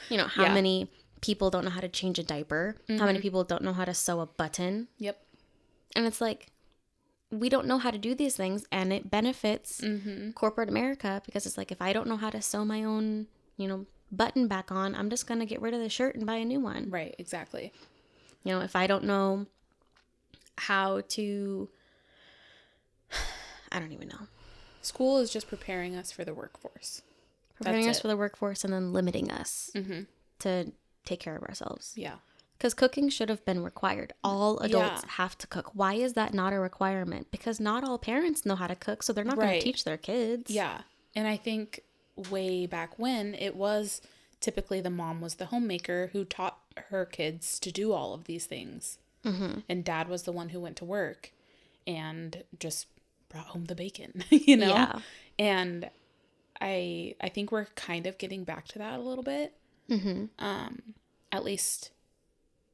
You know, how many people don't know how to change a diaper? How many people don't know how to sew a button? Yep. And it's like, we don't know how to do these things, and it benefits corporate America because it's like, if I don't know how to sew my own, you know, button back on, I'm just going to get rid of the shirt and buy a new one. Right, exactly. You know, if I don't know how to... I don't even know. School is just preparing us for the workforce. Preparing us for the workforce and then limiting us to take care of ourselves. Yeah. Because cooking should have been required. All adults have to cook. Why is that not a requirement? Because not all parents know how to cook, so they're not going to teach their kids. Yeah. And I think way back when, it was typically the mom was the homemaker who taught her kids to do all of these things. Mm-hmm. And dad was the one who went to work and just brought home the bacon, you know? Yeah. And I think we're kind of getting back to that a little bit. Mm-hmm. At least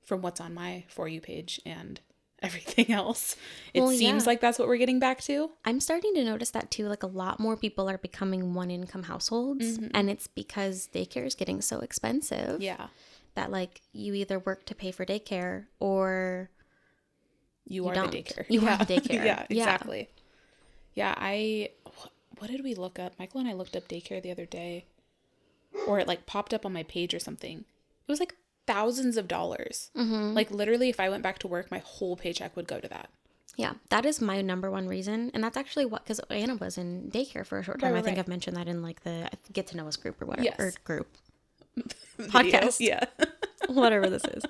from what's on my For You page and everything else. It seems like that's what we're getting back to. I'm starting to notice that too. Like a lot more people are becoming one-income households. Mm-hmm. And it's because daycare is getting so expensive. Yeah. That like you either work to pay for daycare or you are don't. The daycare. You are the daycare. Yeah, exactly. Yeah, what did we look up? Michael and I looked up daycare the other day. Or it like popped up on my page or something. It was like thousands of dollars. Mm-hmm. Like literally if I went back to work, my whole paycheck would go to that. Yeah, that is my number one reason. And that's actually because Anna was in daycare for a short time. I think I've mentioned that in like the Get to Know Us group or whatever. Yes. Or group. Podcast. Yeah. Whatever this is.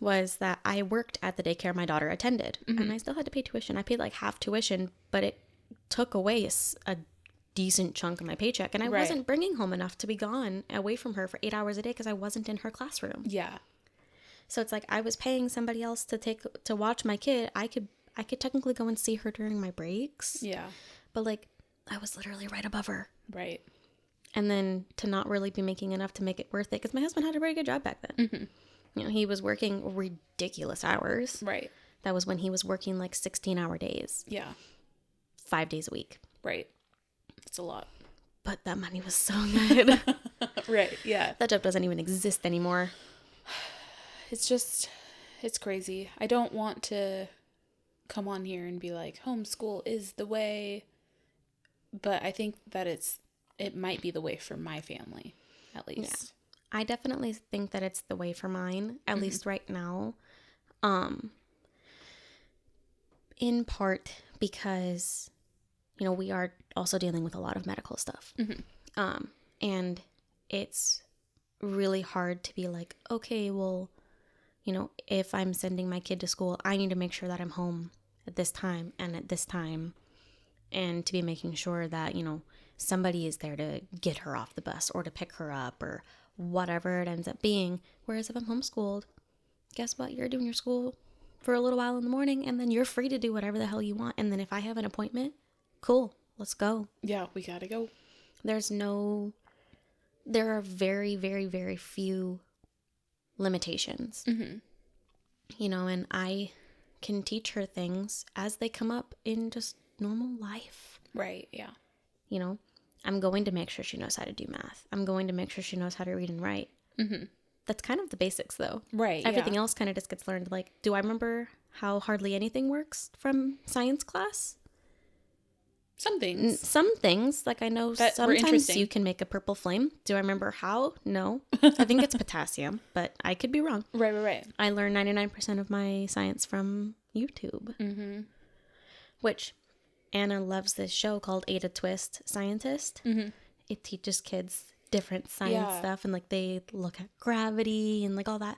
Was that I worked at the daycare my daughter attended. Mm-hmm. And I still had to pay tuition. I paid like half tuition, but it took away a decent chunk of my paycheck. And I wasn't bringing home enough to be gone away from her for 8 hours a day because I wasn't in her classroom. Yeah. So it's like I was paying somebody else to watch my kid. I could technically go and see her during my breaks. Yeah. But like I was literally right above her. Right. And then to not really be making enough to make it worth it because my husband had a very good job back then. Mm-hmm. You know, he was working ridiculous hours. Right. That was when he was working like 16-hour days. Yeah. 5 days a week. Right. It's a lot. But that money was so good. Right. Yeah. That job doesn't even exist anymore. It's crazy. I don't want to come on here and be like, homeschool is the way. But I think that it might be the way for my family, at least. Yeah. I definitely think that it's the way for mine, at mm-hmm. least right now. In part because, you know, we are also dealing with a lot of medical stuff. Mm-hmm. And it's really hard to be like, okay, well, you know, if I'm sending my kid to school, I need to make sure that I'm home at this time and at this time. And to be making sure that, you know, somebody is there to get her off the bus or to pick her up or whatever it ends up being. Whereas if I'm homeschooled, guess what? You're doing your school for a little while in the morning and then you're free to do whatever the hell you want. And then if I have an appointment, cool, let's go. Yeah, we gotta go. There are very, very, very few limitations. Mm-hmm. You know, and I can teach her things as they come up in just normal life. Right, yeah. You know, I'm going to make sure she knows how to do math. I'm going to make sure she knows how to read and write. Mm-hmm. That's kind of the basics, though. Right, Everything else kind of just gets learned. Like, do I remember how hardly anything works from science class? Some things. Some things. Like, I know that sometimes you can make a purple flame. Do I remember how? No. I think it's potassium, but I could be wrong. Right. I learned 99% of my science from YouTube. Mm-hmm. Which... Anna loves this show called Ada Twist Scientist. Mm-hmm. It teaches kids different science stuff and like they look at gravity and like all that.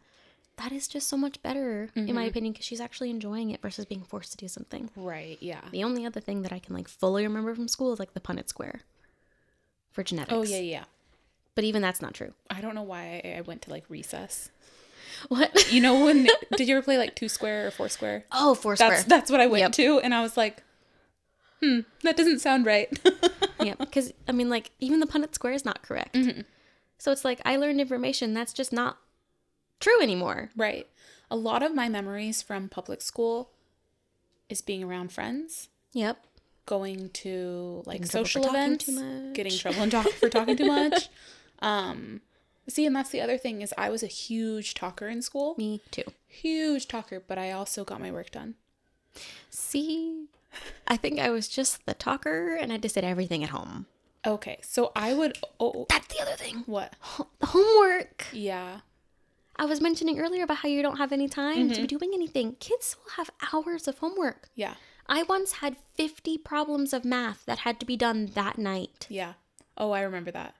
That is just so much better in my opinion because she's actually enjoying it versus being forced to do something. Right, yeah. The only other thing that I can like fully remember from school is like the Punnett square for genetics. Oh, yeah. But even that's not true. I don't know why I went to like recess. What? You know when, did you ever play like 2 square or 4 square? Oh, 4 square. That's what I went to and I was like, that doesn't sound right. Yeah, because, I mean, like, even the Punnett square is not correct. Mm-hmm. So it's like, I learned information that's just not true anymore. Right. A lot of my memories from public school is being around friends. Yep. Going to, like, social events. Getting in trouble for talking too much. See, and that's the other thing is I was a huge talker in school. Me too. Huge talker, but I also got my work done. See... I think I was just the talker and I just did everything at home. Okay, so I would... Oh, that's the other thing. What? Homework. Yeah. I was mentioning earlier about how you don't have any time to be doing anything. Kids will have hours of homework. Yeah. I once had 50 problems of math that had to be done that night. Yeah. Oh, I remember that.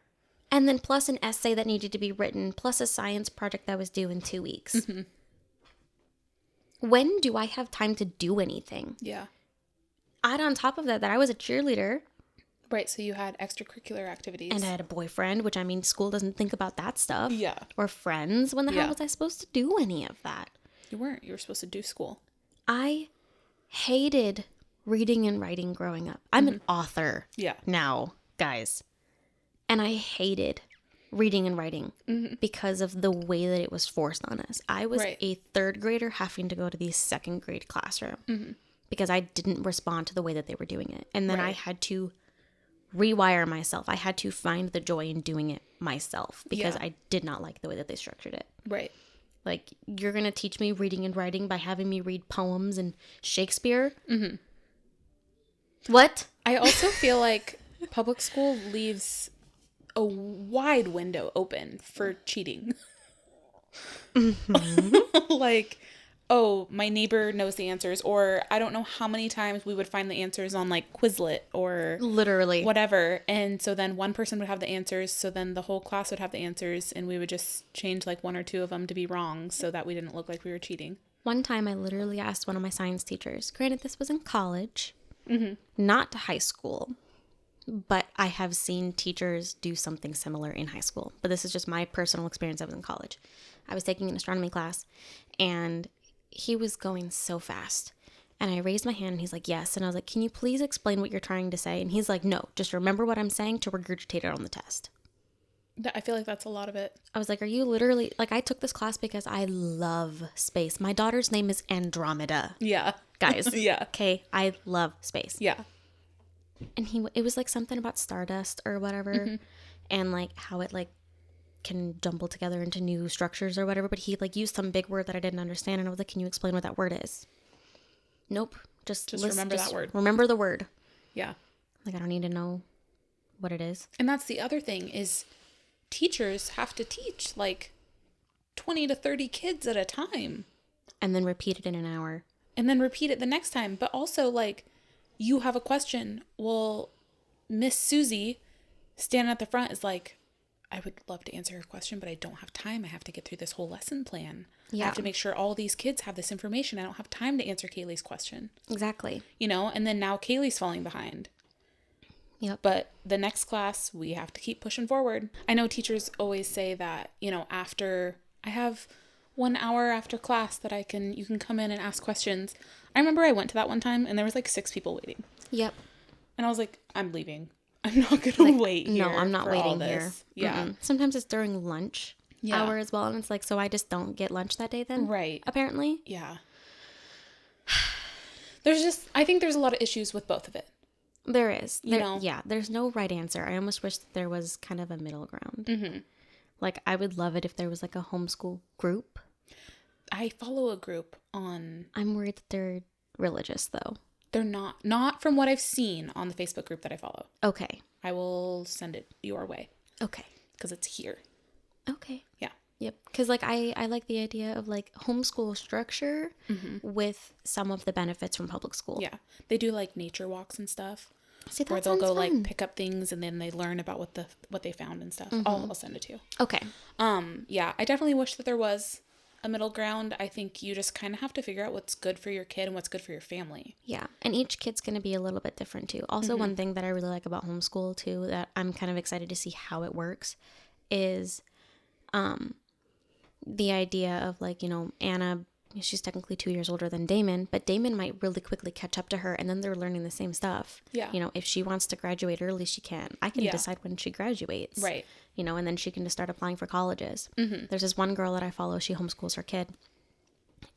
And then plus an essay that needed to be written, plus a science project that was due in 2 weeks. Mm-hmm. When do I have time to do anything? Yeah. Add on top of that I was a cheerleader. Right, so you had extracurricular activities. And I had a boyfriend, which I mean, school doesn't think about that stuff. Yeah. Or friends. When the hell was I supposed to do any of that? You weren't. You were supposed to do school. I hated reading and writing growing up. I'm an author now, guys. And I hated reading and writing because of the way that it was forced on us. I was a 3rd grader having to go to the 2nd grade classroom because I didn't respond to the way that they were doing it. And then I had to rewire myself. I had to find the joy in doing it myself because I did not like the way that they structured it. Right. Like, you're going to teach me reading and writing by having me read poems and Shakespeare? Mm-hmm. What? I also feel like public school leaves a wide window open for cheating. Mm-hmm. Like, oh, my neighbor knows the answers, or I don't know how many times we would find the answers on like Quizlet or literally whatever. And so then one person would have the answers, so then the whole class would have the answers, and we would just change like 1 or 2 of them to be wrong so that we didn't look like we were cheating. One time I literally asked one of my science teachers, granted this was in college, not high school, but I have seen teachers do something similar in high school. But this is just my personal experience. I was in college. I was taking an astronomy class, and he was going so fast. And I raised my hand, and he's like, yes. And I was like, can you please explain what you're trying to say? And he's like, no, just remember what I'm saying to regurgitate it on the test. I feel like that's a lot of it. I was like, are you literally, like, I took this class because I love space. My daughter's name is Andromeda. Yeah. Guys. Yeah. Okay, I love space. Yeah. And it was like something about stardust or whatever, and like how it like can jumble together into new structures or whatever. But he like used some big word that I didn't understand, and I was like, "Can you explain what that word is?" Nope. Just remember that word. Remember the word. Yeah. Like, I don't need to know what it is. And that's the other thing is teachers have to teach like 20 to 30 kids at a time. And then repeat it in an hour. And then repeat it the next time. But also, like, you have a question. Well, Miss Susie standing at the front is like, I would love to answer your question, but I don't have time. I have to get through this whole lesson plan. Yeah. I have to make sure all these kids have this information. I don't have time to answer Kaylee's question. Exactly. You know, and then now Kaylee's falling behind. Yep. But the next class, we have to keep pushing forward. I know teachers always say that, you know, after I have 1 hour after class that you can come in and ask questions. I remember I went to that one time and there was like 6 people waiting. Yep. And I was like, I'm leaving. I'm not going to wait here. No, I'm not waiting here. Yeah. Mm-mm. Sometimes it's during lunch hour as well. And it's like, so I just don't get lunch that day then? Right. Apparently. Yeah. I think there's a lot of issues with both of it. There is. know? Yeah, there's no right answer. I almost wish that there was kind of a middle ground. Mm-hmm. Like, I would love it if there was like a homeschool group. I follow a group on... I'm worried that they're religious, though. They're not. Not from what I've seen on the Facebook group that I follow. Okay. I will send it your way. Okay. Because it's here. Okay. Yeah. Yep. Because, like, I like the idea of, like, homeschool structure with some of the benefits from public school. Yeah. They do, like, nature walks and stuff. See, that where they'll go, fun. like, pick up things and then they learn about what they found and stuff. I'll send it to you. Okay. Yeah. I definitely wish that there was a middle ground. I think you just kind of have to figure out what's good for your kid and what's good for your family. Yeah. And each kid's going to be a little bit different, too. Also, one thing that I really like about homeschool, too, that I'm kind of excited to see how it works is the idea of, like, you know, Anna, she's technically 2 years older than Damon, but Damon might really quickly catch up to her, and then they're learning the same stuff. Yeah. You know, if she wants to graduate early, she can. I can decide when she graduates. Right. You know, and then she can just start applying for colleges. There's this one girl that I follow. She homeschools her kid,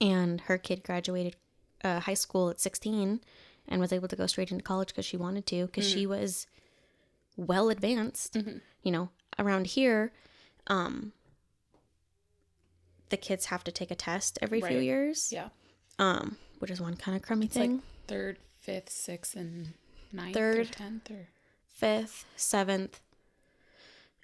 and her kid graduated high school at 16 and was able to go straight into college because she wanted to, because she was well advanced. You know, around here, the kids have to take a test every few years. Yeah. Which is one kind of crummy It's thing. like 3rd, 5th, 6th, and 9th, 3rd, or 10th, or 5th, 7th,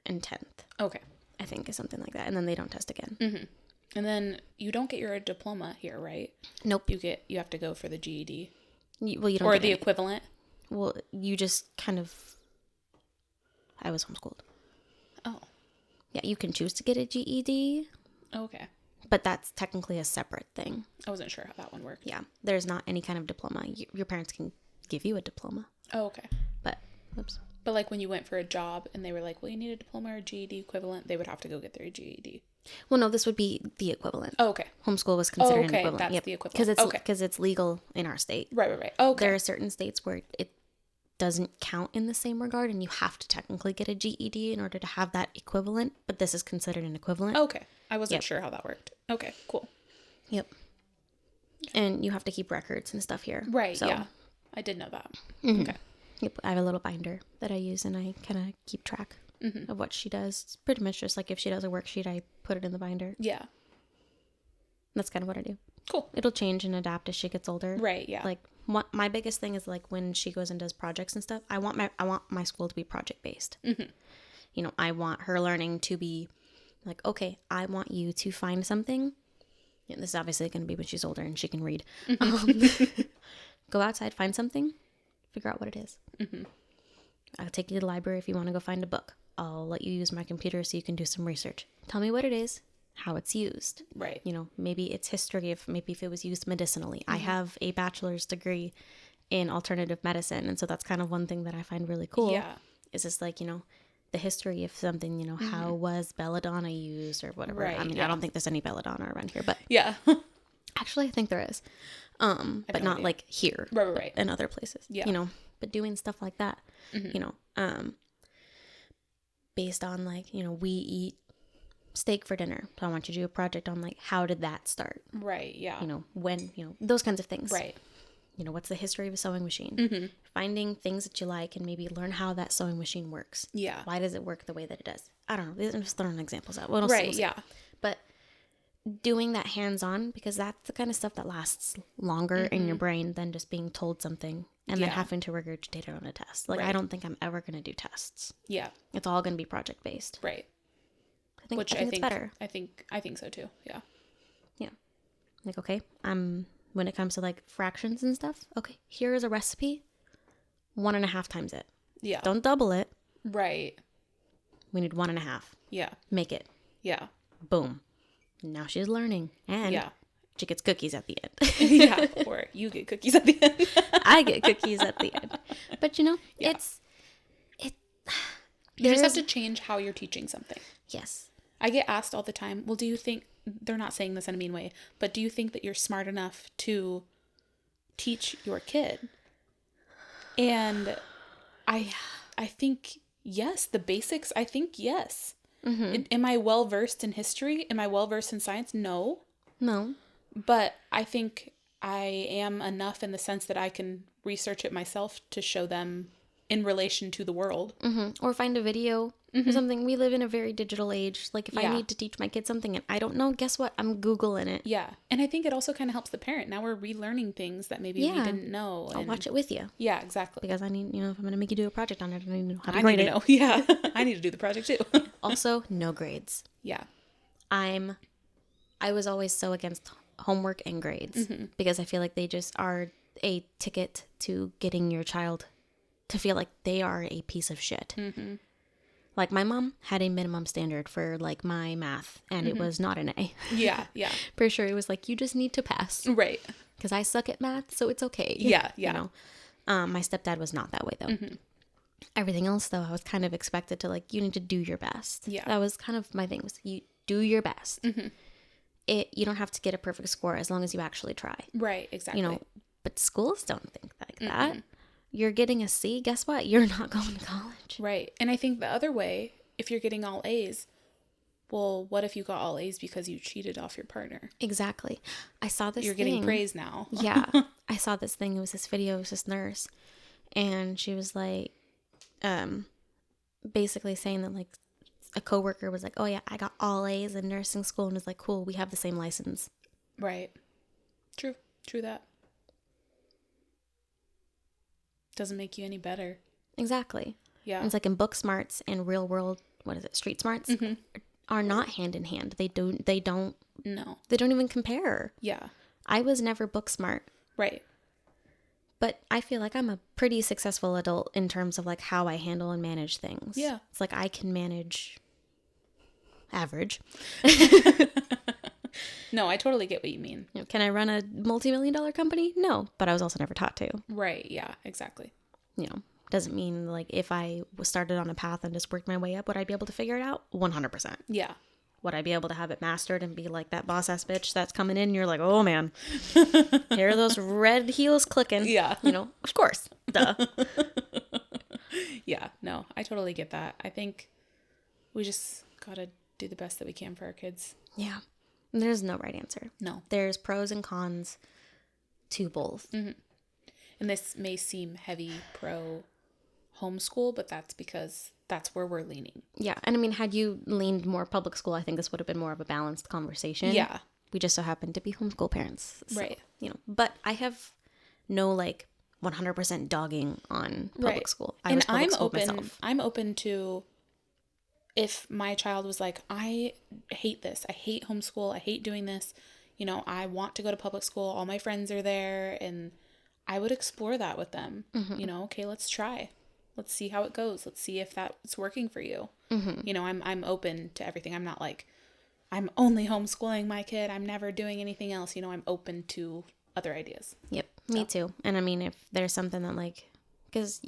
and 10th. Okay. I think is something like that. And then they don't test again. And then you don't get your diploma here, right? Nope. You have to go for the GED. You don't or get the any. equivalent. Well, you just kind of... I was homeschooled. Oh. Yeah, you can choose to get a GED, Okay. but that's technically a separate thing. I wasn't sure how that one worked. Yeah, there's not any kind of diploma. Your parents can give you a diploma, Oh, okay. but oops. But like when you went for a job and they were like, well, you need a diploma or GED equivalent, they would have to go get their GED. Well, no, this would be the equivalent. Oh, okay. Homeschool was considered an okay, equivalent. that's the equivalent. Because it's legal in our state. Right. Okay. There are certain states where it doesn't count in the same regard, and you have to technically get a GED in order to have that equivalent, but this is considered an equivalent. Okay. I wasn't sure how that worked. Okay, cool. Yep. And you have to keep records and stuff here. Right, so, yeah. I did know that. Mm-hmm. Okay. Yep, I have a little binder that I use, and I kind of keep track of what she does. It's pretty much just like if she does a worksheet, I put it in the binder. Yeah. That's kind of what I do. Cool. It'll change and adapt as she gets older. Right, yeah. Like my biggest thing is like when she goes and does projects and stuff, I want my school to be project based. Mm-hmm. You know, I want her learning to be like, okay, I want you to find something. Yeah, this is obviously going to be when she's older and she can read. Go outside, find something, figure out what it is. Mm-hmm. I'll take you to the library if you want to go find a book. I'll let you use my computer so you can do some research. Tell me what it is, how it's used. Right. You know, maybe it's history of maybe if it was used medicinally. I have a bachelor's degree in alternative medicine, and so that's kind of one thing that I find really cool. Yeah. Is just like, you know, the history of something, you know, how was belladonna used or whatever. Right, I mean, yeah. I don't think there's any belladonna around here, but Yeah. actually I think there is. But not like here. Right. In other places. Yeah. You know, but doing stuff like that, you know, based on like, you know, we eat steak for dinner. So I want you to do a project on like, how did that start? Right, yeah. You know, when, you know, those kinds of things. Right. You know, what's the history of a sewing machine? Finding things that you like and maybe learn how that sewing machine works. Yeah. Why does it work the way that it does? I don't know. I'm just throwing examples out. We'll Right, see. yeah. But doing that hands-on, because that's the kind of stuff that lasts longer in your brain than just being told something and then Yeah. having to regurgitate it on a test. Like, I Right. don't think I'm ever going to do tests. Yeah. It's all going to be project-based. Right. I think Which it's better. I think so too. Yeah. Yeah. Like, okay, when it comes to like fractions and stuff, okay, here is a recipe, 1.5 times it. Yeah. Don't double it. Right. We need 1.5. Yeah. Make it. Yeah. Boom. Now she's learning. And Yeah. she gets cookies at the end. Yeah. Or you get cookies at the end. I get cookies at the end. But you know, Yeah. You just have to change how you're teaching something. Yes. I get asked all the time, well, do you think, they're not saying this in a mean way, but do you think that you're smart enough to teach your kid? And I think, yes, the basics, I think, yes. Am I well-versed in history? Am I well-versed in science? No. No. But I think I am enough in the sense that I can research it myself to show them in relation to the world. Or find a video or something. We live in a very digital age. Like if I Yeah. need to teach my kid something and I don't know, guess what? I'm Googling it. Yeah. And I think it also kind of helps the parent. Now we're relearning things that maybe we didn't know. I'll watch it with you. Yeah, exactly. Because I need, you know, if I'm going to make you do a project on it, I need to know how to I grade need it. to know. Yeah. I need to do the project too. Also, no grades. Yeah. I was always so against homework and grades because I feel like they just are a ticket to getting your child to feel like they are a piece of shit. Like my mom had a minimum standard for like my math and it was not an A. Yeah. Yeah. Pretty sure it was like, you just need to pass Right. because I suck at math, so it's okay. Yeah. Yeah. You know, my stepdad was not that way though. Everything else though, I was kind of expected to like, you need to do your best. Yeah. That was kind of my thing, was you do your best. You don't have to get a perfect score as long as you actually try. Right. Exactly. You know, but schools don't think like that. You're getting a C, guess what? You're not going to college. Right. And I think the other way, if you're getting all A's, well, what if you got all A's because you cheated off your partner? Exactly. I saw this You're thing. getting praise now. Yeah. I saw this thing. It was this video. It was this nurse. And she was like, basically saying that like a coworker was like, oh yeah, I got all A's in nursing school. And was like, cool, we have the same license. Right. True. True that. Doesn't make you any better. Exactly. Yeah. And it's like in book smarts and real world, what is it? Street smarts are not hand in hand. They don't No. even compare. Yeah. I was never book smart. Right. But I feel like I'm a pretty successful adult in terms of like how I handle and manage things. Yeah. It's like I can manage average. No, I totally get what you mean. You know, can I run a multi-million-dollar company? No, but I was also never taught to. Right. Yeah, exactly. You know, doesn't mean like if I was started on a path and just worked my way up, would I be able to figure it out? 100%. Yeah. Would I be able to have it mastered and be like that boss ass bitch that's coming in? And you're like, oh man, here are those red heels clicking. Yeah. You know, of course. Duh. Yeah. No, I totally get that. I think we just gotta do the best that we can for our kids. Yeah. There's no right answer. No. There's pros and cons to both. Mm-hmm. And this may seem heavy pro homeschool, but that's because that's where we're leaning. Yeah. And I mean, had you leaned more public school, I think this would have been more of a balanced conversation. Yeah. We just so happen to be homeschool parents. So, Right. You know, but I have no like 100% dogging on public school. I was public school myself. I'm open to if my child was like, I hate this. I hate homeschool. I hate doing this. You know, I want to go to public school. All my friends are there. And I would explore that with them. Mm-hmm. You know, okay, let's try. Let's see how it goes. Let's see if that's working for you. Mm-hmm. You know, I'm open to everything. I'm not like, I'm only homeschooling my kid. I'm never doing anything else. You know, I'm open to other ideas. Yep, me too. And I mean, if there's something that like, because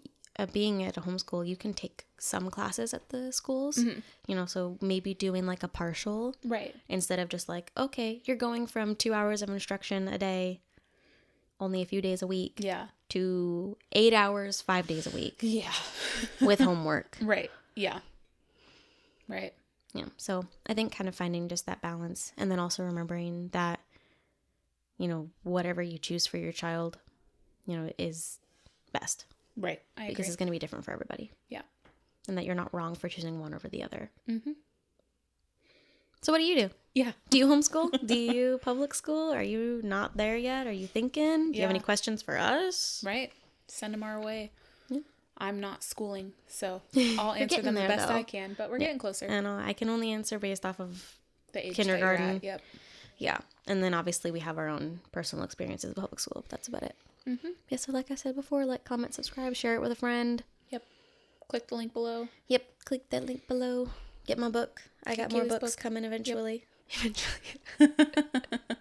being at a homeschool, you can take some classes at the schools, mm-hmm. you know, so maybe doing like a partial. Right. Instead of just like, okay, you're going from 2 hours of instruction a day, only a few days a week. Yeah. To 8 hours, 5 days a week. Yeah. With homework. Right. Yeah. Right. Yeah. So I think kind of finding just that balance, and then also remembering that, you know, whatever you choose for your child, you know, is best. Right. I agree. Because it's going to be different for everybody. Yeah. And that you're not wrong for choosing one over the other. Mm-hmm. So what do you do? Yeah. Do you homeschool? Do you public school? Are you not there yet? Are you thinking? Do you have any questions for us? Right. Send them our way. Yeah. I'm not schooling, so I'll answer getting them the there, best though. I can, but we're getting closer. I know. I can only answer based off of The age kindergarten. that you're at. Yep. Yeah. And then obviously we have our own personal experiences with public school. But that's about it. Mm-hmm. Yeah, so like I said before, like, comment, subscribe, share it with a friend. Yep. Click the link below. Yep, click that link below. Get my book. I got more Kaylee's books book. coming eventually. Yep. Eventually.